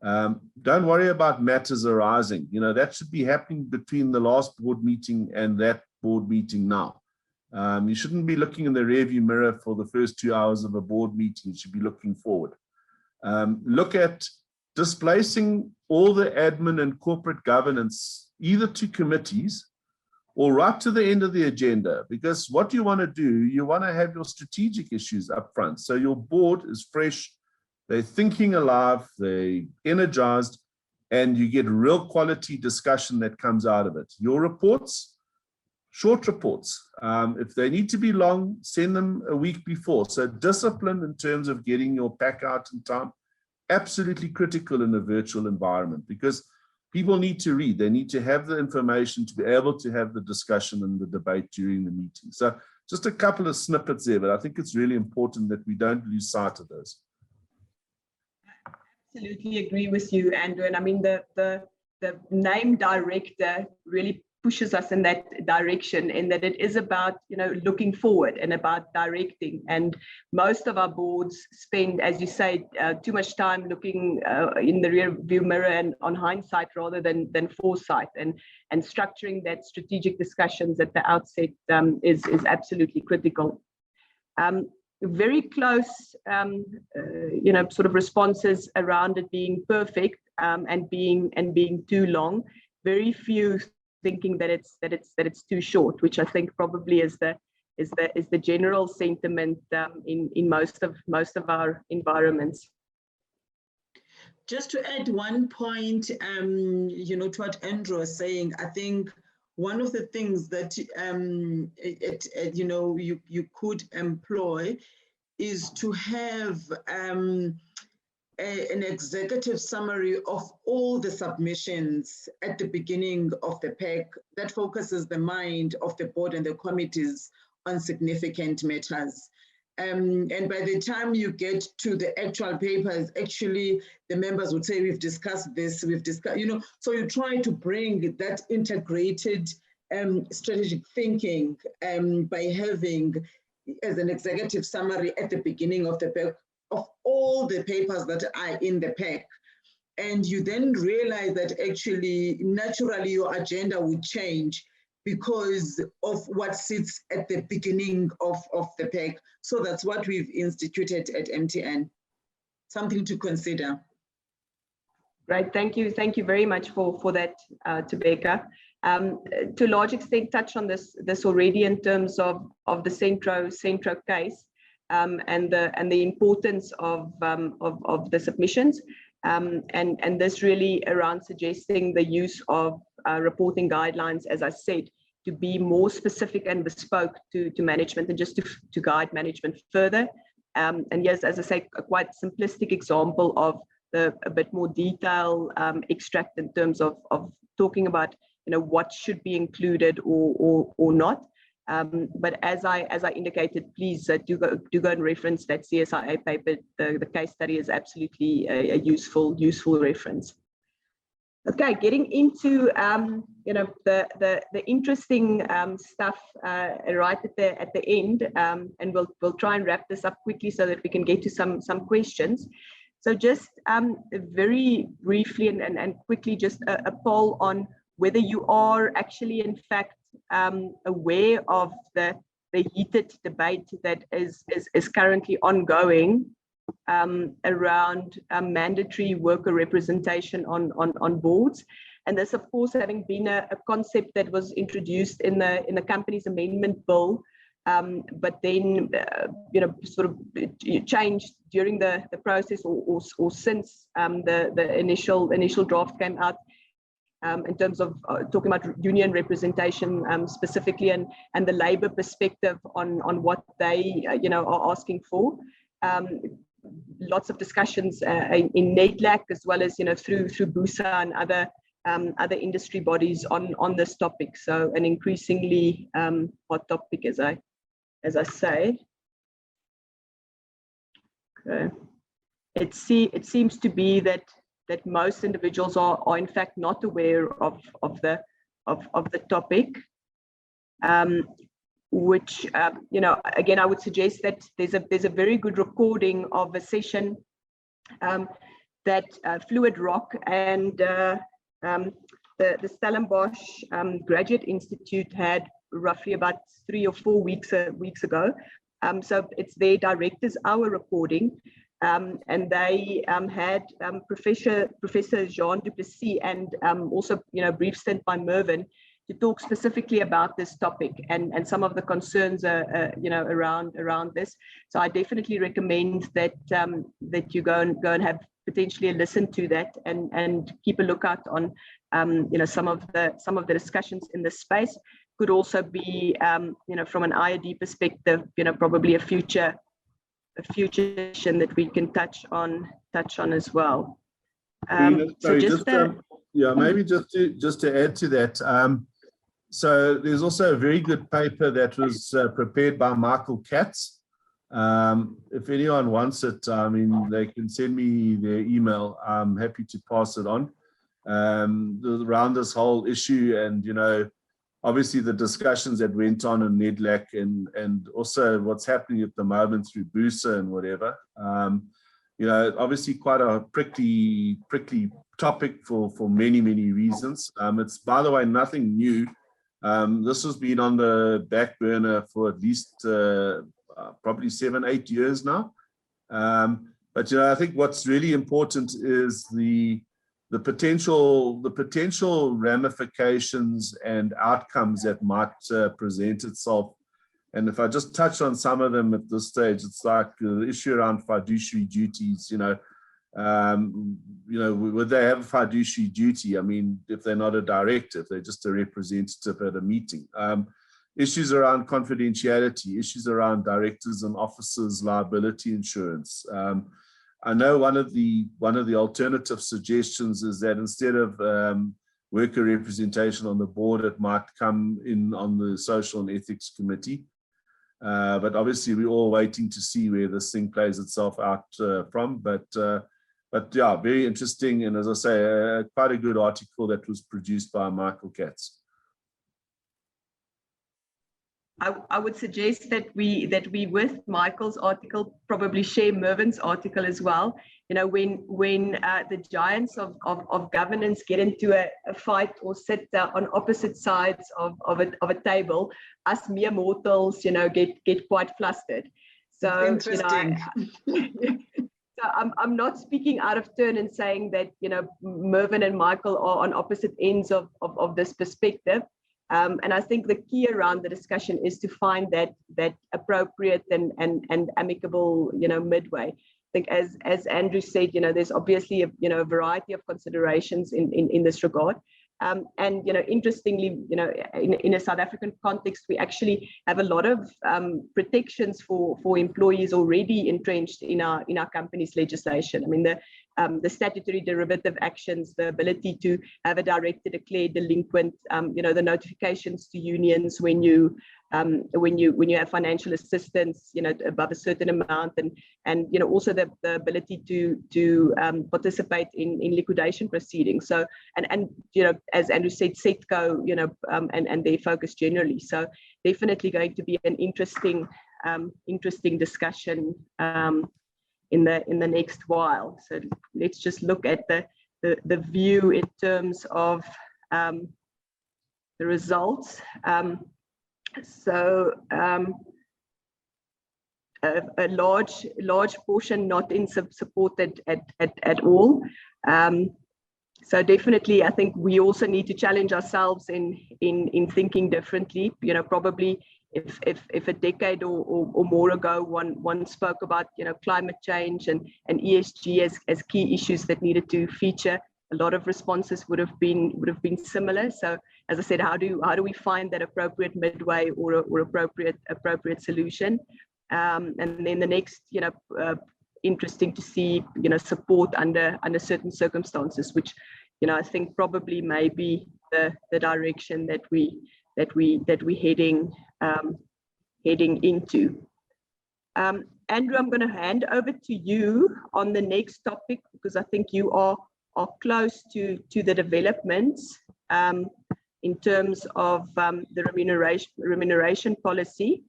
Speaker 3: Don't worry about matters arising. That should be happening between the last board meeting and that board meeting now. You shouldn't be looking in the rearview mirror for the first 2 hours of a board meeting. You should be looking forward. Look at displacing all the admin and corporate governance either to committees or right to the end of the agenda, because what you want to do, you want to have your strategic issues up front. So your board is fresh, they're thinking alive, they're energized, and you get real quality discussion that comes out of it. Your reports, short reports. If they need to be long, send them a week before. So discipline in terms of getting your pack out in time, absolutely critical in a virtual environment, because people need to read. They need to have the information to be able to have the discussion and the debate during the meeting. So just a couple of snippets there, but I think it's really important that we don't lose sight of those.
Speaker 2: Absolutely agree with you, Andrew. And I mean, the name director really pushes us in that direction, in that it is about, looking forward and about directing. And most of our boards spend, as you say, too much time looking in the rear view mirror and on hindsight rather than foresight, and structuring that strategic discussions at the outset is absolutely critical. Very close, sort of responses around it being perfect and being too long. Very few thinking that it's too short, which I think probably is the general sentiment in most of our environments.
Speaker 4: Just to add one point, to what Andrew was saying, I think one of the things that you could employ is to have an executive summary of all the submissions at the beginning of the pack that focuses the mind of the board and the committees on significant matters. And by the time you get to the actual papers, actually the members would say, we've discussed this, we've discussed, so you try to bring that integrated strategic thinking by having as an executive summary at the beginning of the pack of all the papers that are in the pack. And you then realize that actually, naturally, your agenda would change because of what sits at the beginning of the pack. So that's what we've instituted at MTN. Something to consider.
Speaker 2: Right, thank you very much for that, Thobeka. To a large extent, touch on this already in terms of the Centro case. And the importance of the submissions, and this really around suggesting the use of reporting guidelines, as I said, to be more specific and bespoke to management, and just to guide management further. And yes, as I say, a quite simplistic example of a bit more detail extract in terms of talking about what should be included or not. But as I indicated, please do go and reference that CSIA paper. The case study is absolutely a useful reference. Okay, getting into the interesting stuff right at the end, and we'll try and wrap this up quickly so that we can get to some questions. So just very briefly and quickly, just a poll on whether you are actually in fact aware of the heated debate that is currently ongoing around mandatory worker representation on boards. And this, of course, having been a concept that was introduced in the Companies Amendment Bill, but then sort of changed during the process or since the initial draft came out. In terms of talking about union representation specifically, and the Labour perspective on what they are asking for. Lots of discussions in NEDLAC, as well as through BUSA and other industry bodies on this topic. So an increasingly hot topic, as I say. Okay. It seems to be that most individuals are in fact not aware of the topic, which again, I would suggest that there's a very good recording of a session that Fluid Rock and the Stellenbosch Graduate Institute had roughly about 3 or 4 weeks ago. So it's their director's hour recording. And they had Professor Jean Duplessis and also a brief stint by Mervyn to talk specifically about this topic and some of the concerns around this. So I definitely recommend that that you go and have potentially a listen to that and keep a lookout on some of the discussions in this space. Could also be from an IRD perspective, probably a future session that we can touch on as well.
Speaker 3: Maybe just to add to that. So there's also a very good paper that was prepared by Michael Katz. If anyone wants it, they can send me their email. I'm happy to pass it on. Around this whole issue and obviously the discussions that went on in NEDLAC and also what's happening at the moment through BUSA and whatever. You know, obviously quite a prickly topic for many reasons. It's, by the way, nothing new. This has been on the back burner for at least probably 7-8 years now. But you know, I think what's really important is the potential ramifications and outcomes that might present itself. And if I just touch on some of them at this stage, it's like the issue around fiduciary duties. You know, would they have a fiduciary duty? I mean, if they're not a director, if they're just a representative at a meeting. Issues around confidentiality, issues around directors and officers' liability insurance. I know one of the alternative suggestions is that instead of worker representation on the board, it might come in on the Social and Ethics Committee. But obviously, we're all waiting to see where this thing plays itself out from. But yeah, very interesting. And as I say, quite a good article that was produced by Michael Katz.
Speaker 2: I would suggest that we with Michael's article probably share Mervin's article as well. You know, when the giants of governance get into a fight or sit on opposite sides of a table, us mere mortals, you know, get quite flustered. So
Speaker 4: interesting.
Speaker 2: You know, so I'm not speaking out of turn and saying that, you know, Mervin and Michael are on opposite ends of this perspective. And I think the key around the discussion is to find that appropriate and amicable, you know, midway. I think as Andrew said, you know, there's obviously a variety of considerations in this regard. And you know, interestingly, you know, in a South African context, we actually have a lot of protections for employees already entrenched in our company's legislation. I mean, the statutory derivative actions, the ability to have a director declared delinquent, you know, the notifications to unions when you have financial assistance, you know, above a certain amount, and you know, also the ability to participate in liquidation proceedings. So and you know, as Andrew said, SETCO, you know, and their focus generally. So definitely going to be an interesting discussion in the next while. So let's just look at the view in terms of the results. So a large portion not in support at all. So definitely, I think we also need to challenge ourselves in thinking differently. You know, probably if a decade or more ago one spoke about, you know, climate change and ESG as key issues that needed to feature, a lot of responses would have been similar. So as I said, how do we find that appropriate midway or appropriate solution? And then the next, you know, interesting to see, you know, support under certain circumstances, which, you know, I think probably may be the direction that we heading into. Andrew, I'm going to hand over to you on the next topic, because I think you are close to the developments in terms of the remuneration policy.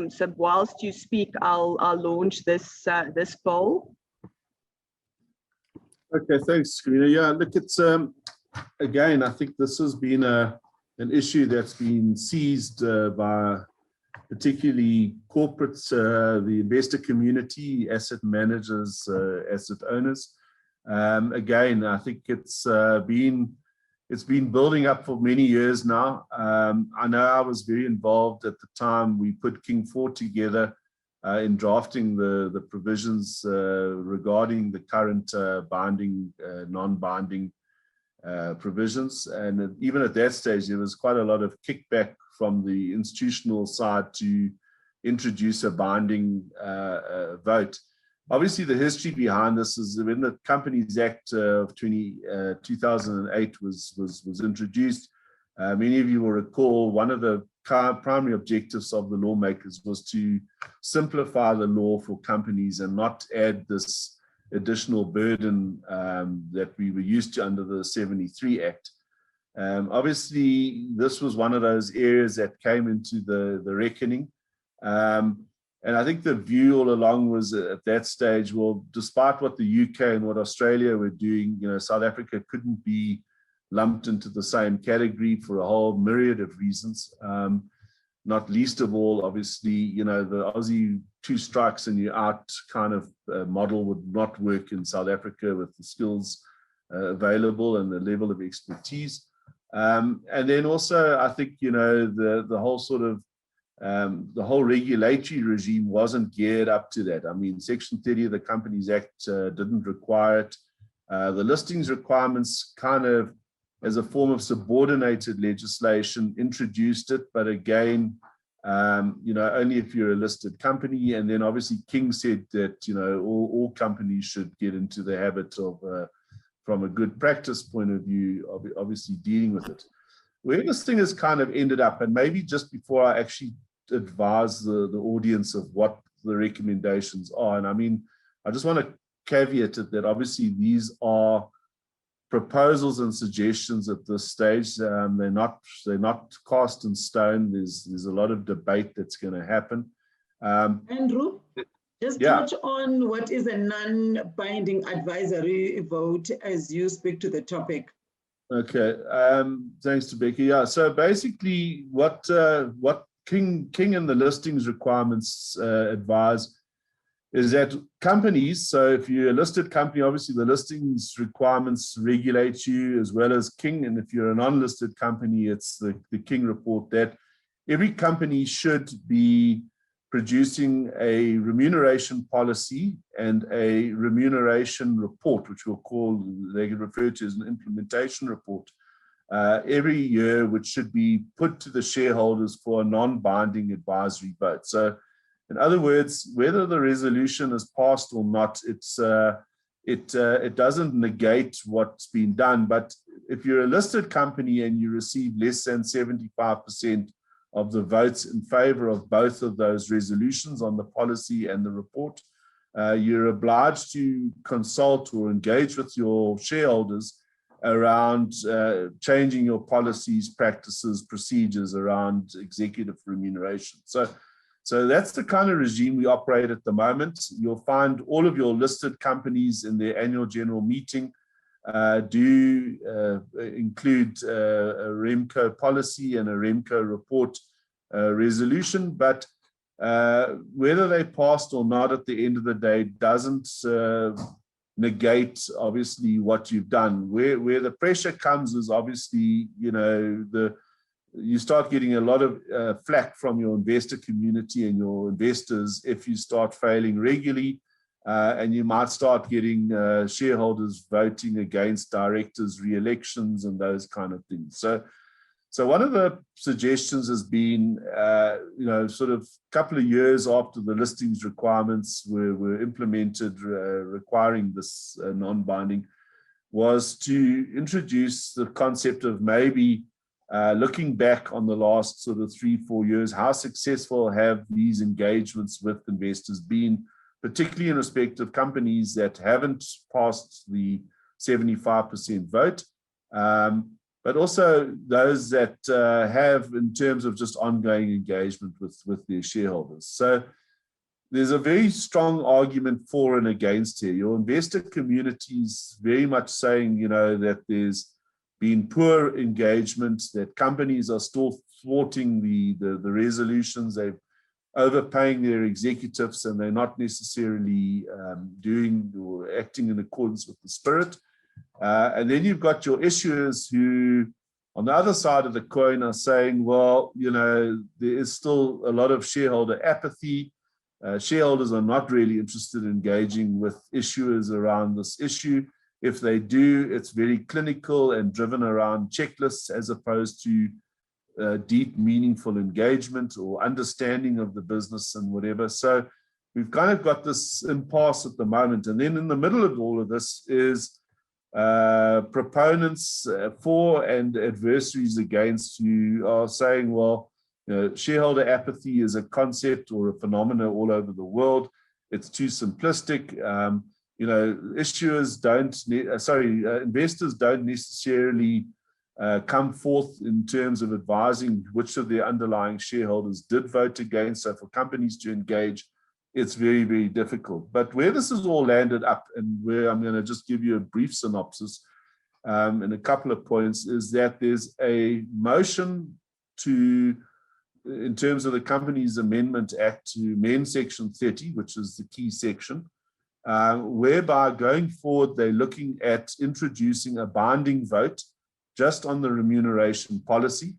Speaker 2: So whilst you speak, I'll launch this poll.
Speaker 3: Okay, thanks, Carina. Yeah, look, it's again, I think this has been an issue that's been seized by particularly corporates, the investor community, asset managers, asset owners. Again, I think it's been building up for many years now. I know I was very involved at the time we put King 4 together in drafting the provisions regarding the current binding, non-binding provisions. And even at that stage, there was quite a lot of kickback from the institutional side to introduce a binding vote. Obviously, the history behind this is when the Companies Act of 2008 was introduced. Many of you will recall one of the primary objectives of the lawmakers was to simplify the law for companies and not add this additional burden that we were used to under the 73 Act. Obviously, this was one of those areas that came into the reckoning. And I think the view all along was at that stage, well, despite what the UK and what Australia were doing, South Africa couldn't be lumped into the same category for a whole myriad of reasons. Not least of all, obviously, the Aussie 2 strikes and you're out kind of model would not work in South Africa with the skills available and the level of expertise. And then also, I think, the whole sort of the whole regulatory regime wasn't geared up to that. I mean, Section 30 of the Companies Act didn't require it. The listings requirements kind of, as a form of subordinated legislation, introduced it, but again, only if you're a listed company. And then obviously King said that, all companies should get into the habit of, from a good practice point of view, obviously dealing with it. Where this thing has kind of ended up, and maybe just before I actually advise the audience of what the recommendations are, and I mean, I just want to caveat it that obviously these are proposals and suggestions at this stage. They're not cast in stone. There's a lot of debate that's going to happen.
Speaker 4: Andrew, just touch on what is a non-binding advisory vote as you speak to the topic.
Speaker 3: Okay, thanks, Thobeka. Yeah, so basically what King and the listings requirements advise is that companies, so if you're a listed company, obviously the listings requirements regulate you as well as King, and if you're a non-listed company, it's the King report, that every company should be producing a remuneration policy and a remuneration report, which they refer to as an implementation report, every year, which should be put to the shareholders for a non-binding advisory vote. So in other words, whether the resolution is passed or not, it doesn't negate what's been done. But if you're a listed company and you receive less than 75% of the votes in favor of both of those resolutions on the policy and the report, you're obliged to consult or engage with your shareholders around changing your policies, practices, procedures around executive remuneration. So that's the kind of regime we operate at the moment. You'll find all of your listed companies in their annual general meeting do include a REMCO policy and a REMCO report resolution, but whether they passed or not at the end of the day doesn't negate obviously what you've done. Where the pressure comes is obviously, you start getting a lot of flack from your investor community and your investors if you start failing regularly, and you might start getting shareholders voting against directors' re-elections and those kind of things. So one of the suggestions has been, sort of a couple of years after the listings requirements were implemented, requiring this non-binding, was to introduce the concept of maybe looking back on the last sort of 3-4 years, how successful have these engagements with investors been, particularly in respect of companies that haven't passed the 75% vote, but also those that have in terms of just ongoing engagement with their shareholders. So there's a very strong argument for and against here. Your investor community is very much saying, that there's been poor engagement, that companies are still thwarting the resolutions, they're overpaying their executives, and they're not necessarily doing or acting in accordance with the spirit. And then you've got your issuers who, on the other side of the coin, are saying, well, there is still a lot of shareholder apathy. Shareholders are not really interested in engaging with issuers around this issue. If they do, it's very clinical and driven around checklists as opposed to deep, meaningful engagement or understanding of the business and whatever. So we've kind of got this impasse at the moment. And then in the middle of all of this is proponents for and adversaries against, who are saying, well, shareholder apathy is a concept or a phenomenon all over the world. It's too simplistic. Investors don't necessarily come forth in terms of advising which of their underlying shareholders did vote against. So for companies to engage, it's very, very difficult. But where this has all landed up, and where I'm going to just give you a brief synopsis and a couple of points, is that there's a motion to, in terms of the Companies Amendment Act, to amend Section 30, which is the key section, whereby going forward, they're looking at introducing a binding vote just on the remuneration policy.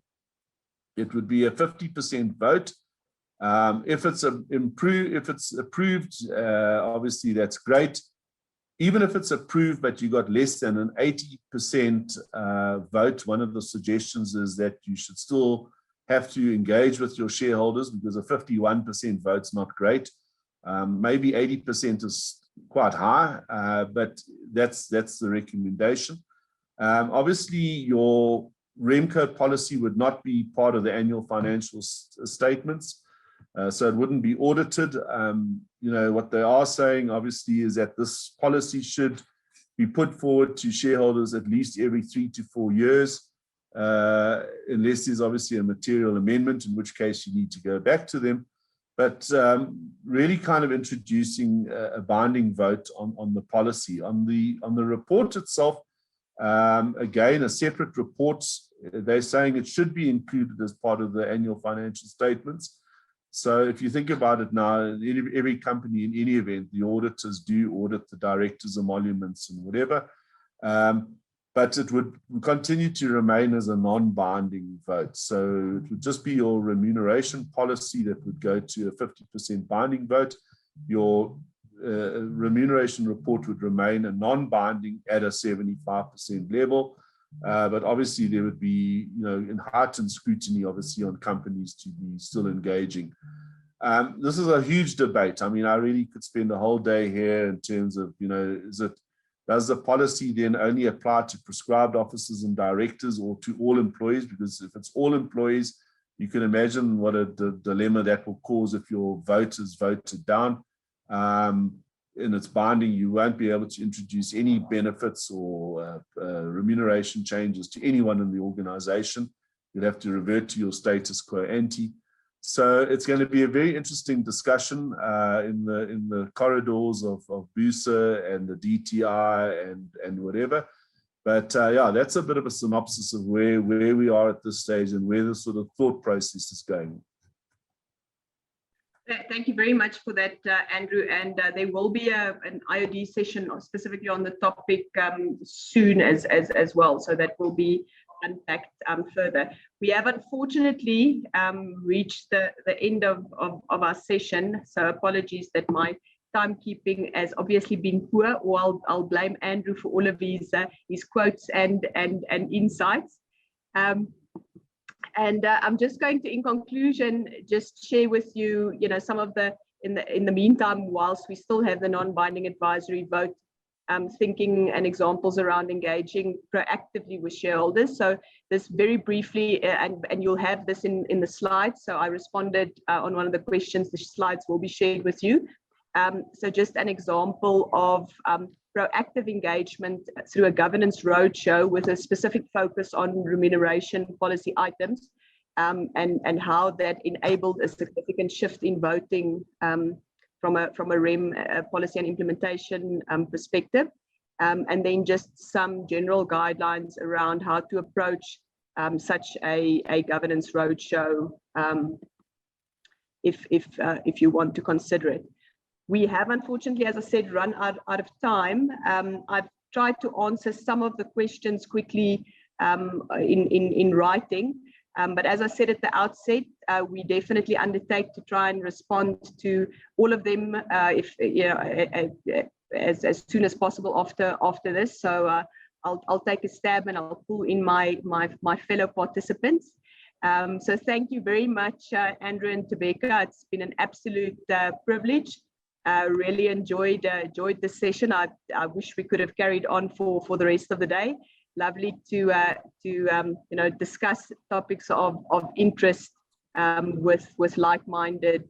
Speaker 3: It would be a 50% vote. If it's approved, obviously that's great. Even if it's approved, but you got less than an 80% vote, one of the suggestions is that you should still have to engage with your shareholders, because a 51% vote's not great. Maybe 80% is quite high, but that's the recommendation. Obviously, your RemCo policy would not be part of the annual financial statements, so it wouldn't be audited. What they are saying, obviously, is that this policy should be put forward to shareholders at least every 3 to 4 years, unless there's obviously a material amendment, in which case you need to go back to them. But really kind of introducing a binding vote on the policy. On the report itself, again, a separate report, they're saying it should be included as part of the annual financial statements. So if you think about it now, every company in any event, the auditors do audit the directors' emoluments and whatever, but it would continue to remain as a non-binding vote. So it would just be your remuneration policy that would go to a 50% binding vote. Your remuneration report would remain a non-binding at a 75% level, but obviously there would be, in heightened scrutiny, obviously, on companies to be still engaging. This is a huge debate. I mean, I really could spend a whole day here in terms of, does the policy then only apply to prescribed officers and directors, or to all employees? Because if it's all employees, you can imagine what a dilemma that will cause if your vote is voted down. And it's binding, you won't be able to introduce any benefits or remuneration changes to anyone in the organization. You'd have to revert to your status quo ante. So it's going to be a very interesting discussion in the corridors of BUSA and the DTI and whatever. But yeah, that's a bit of a synopsis of where we are at this stage and where the sort of thought process is going.
Speaker 2: Thank you very much for that, Andrew. And there will be an IOD session specifically on the topic soon as well. So that will be unpacked further. We have unfortunately reached the end of our session. So apologies that my timekeeping has obviously been poor, or I'll blame Andrew for all of his quotes and insights. And I'm just going to, in conclusion, just share with you, some of in the meantime, whilst we still have the non-binding advisory vote, thinking and examples around engaging proactively with shareholders. So this very briefly, and you'll have this in the slides. So I responded on one of the questions. The slides will be shared with you. So just an example of proactive engagement through a governance roadshow with a specific focus on remuneration policy items, and how that enabled a significant shift in voting from a REM policy and implementation perspective, and then just some general guidelines around how to approach such a governance roadshow if you want to consider it. We have, unfortunately, as I said, run out of time. I've tried to answer some of the questions quickly in writing, but as I said at the outset, we definitely undertake to try and respond to all of them as soon as possible after this. So I'll take a stab and I'll pull in my fellow participants. So thank you very much, Andrew and Thobeka. It's been an absolute privilege. Really enjoyed the session. I wish we could have carried on for the rest of the day. Lovely to discuss topics of interest with like-minded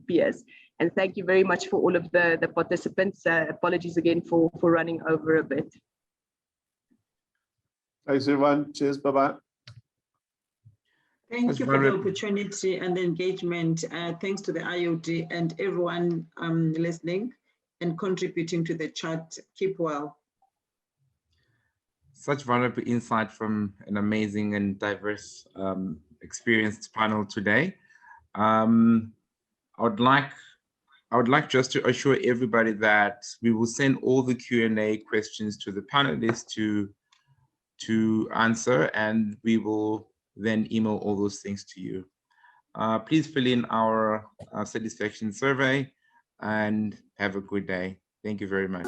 Speaker 2: peers. And thank you very much for all of the participants. Apologies again for running over a bit.
Speaker 3: Thanks, everyone. Cheers. Bye-bye.
Speaker 4: Thank
Speaker 1: That's
Speaker 4: you for the
Speaker 1: very-
Speaker 4: opportunity and the engagement. Thanks to the IOD and everyone listening and contributing to the chat. Keep well.
Speaker 1: Such valuable insight from an amazing and diverse, experienced panel today. I would like just to assure everybody that we will send all the Q&A questions to the panelists to answer, and we will then email all those things to you. Please fill in our satisfaction survey and have a good day. Thank you very much.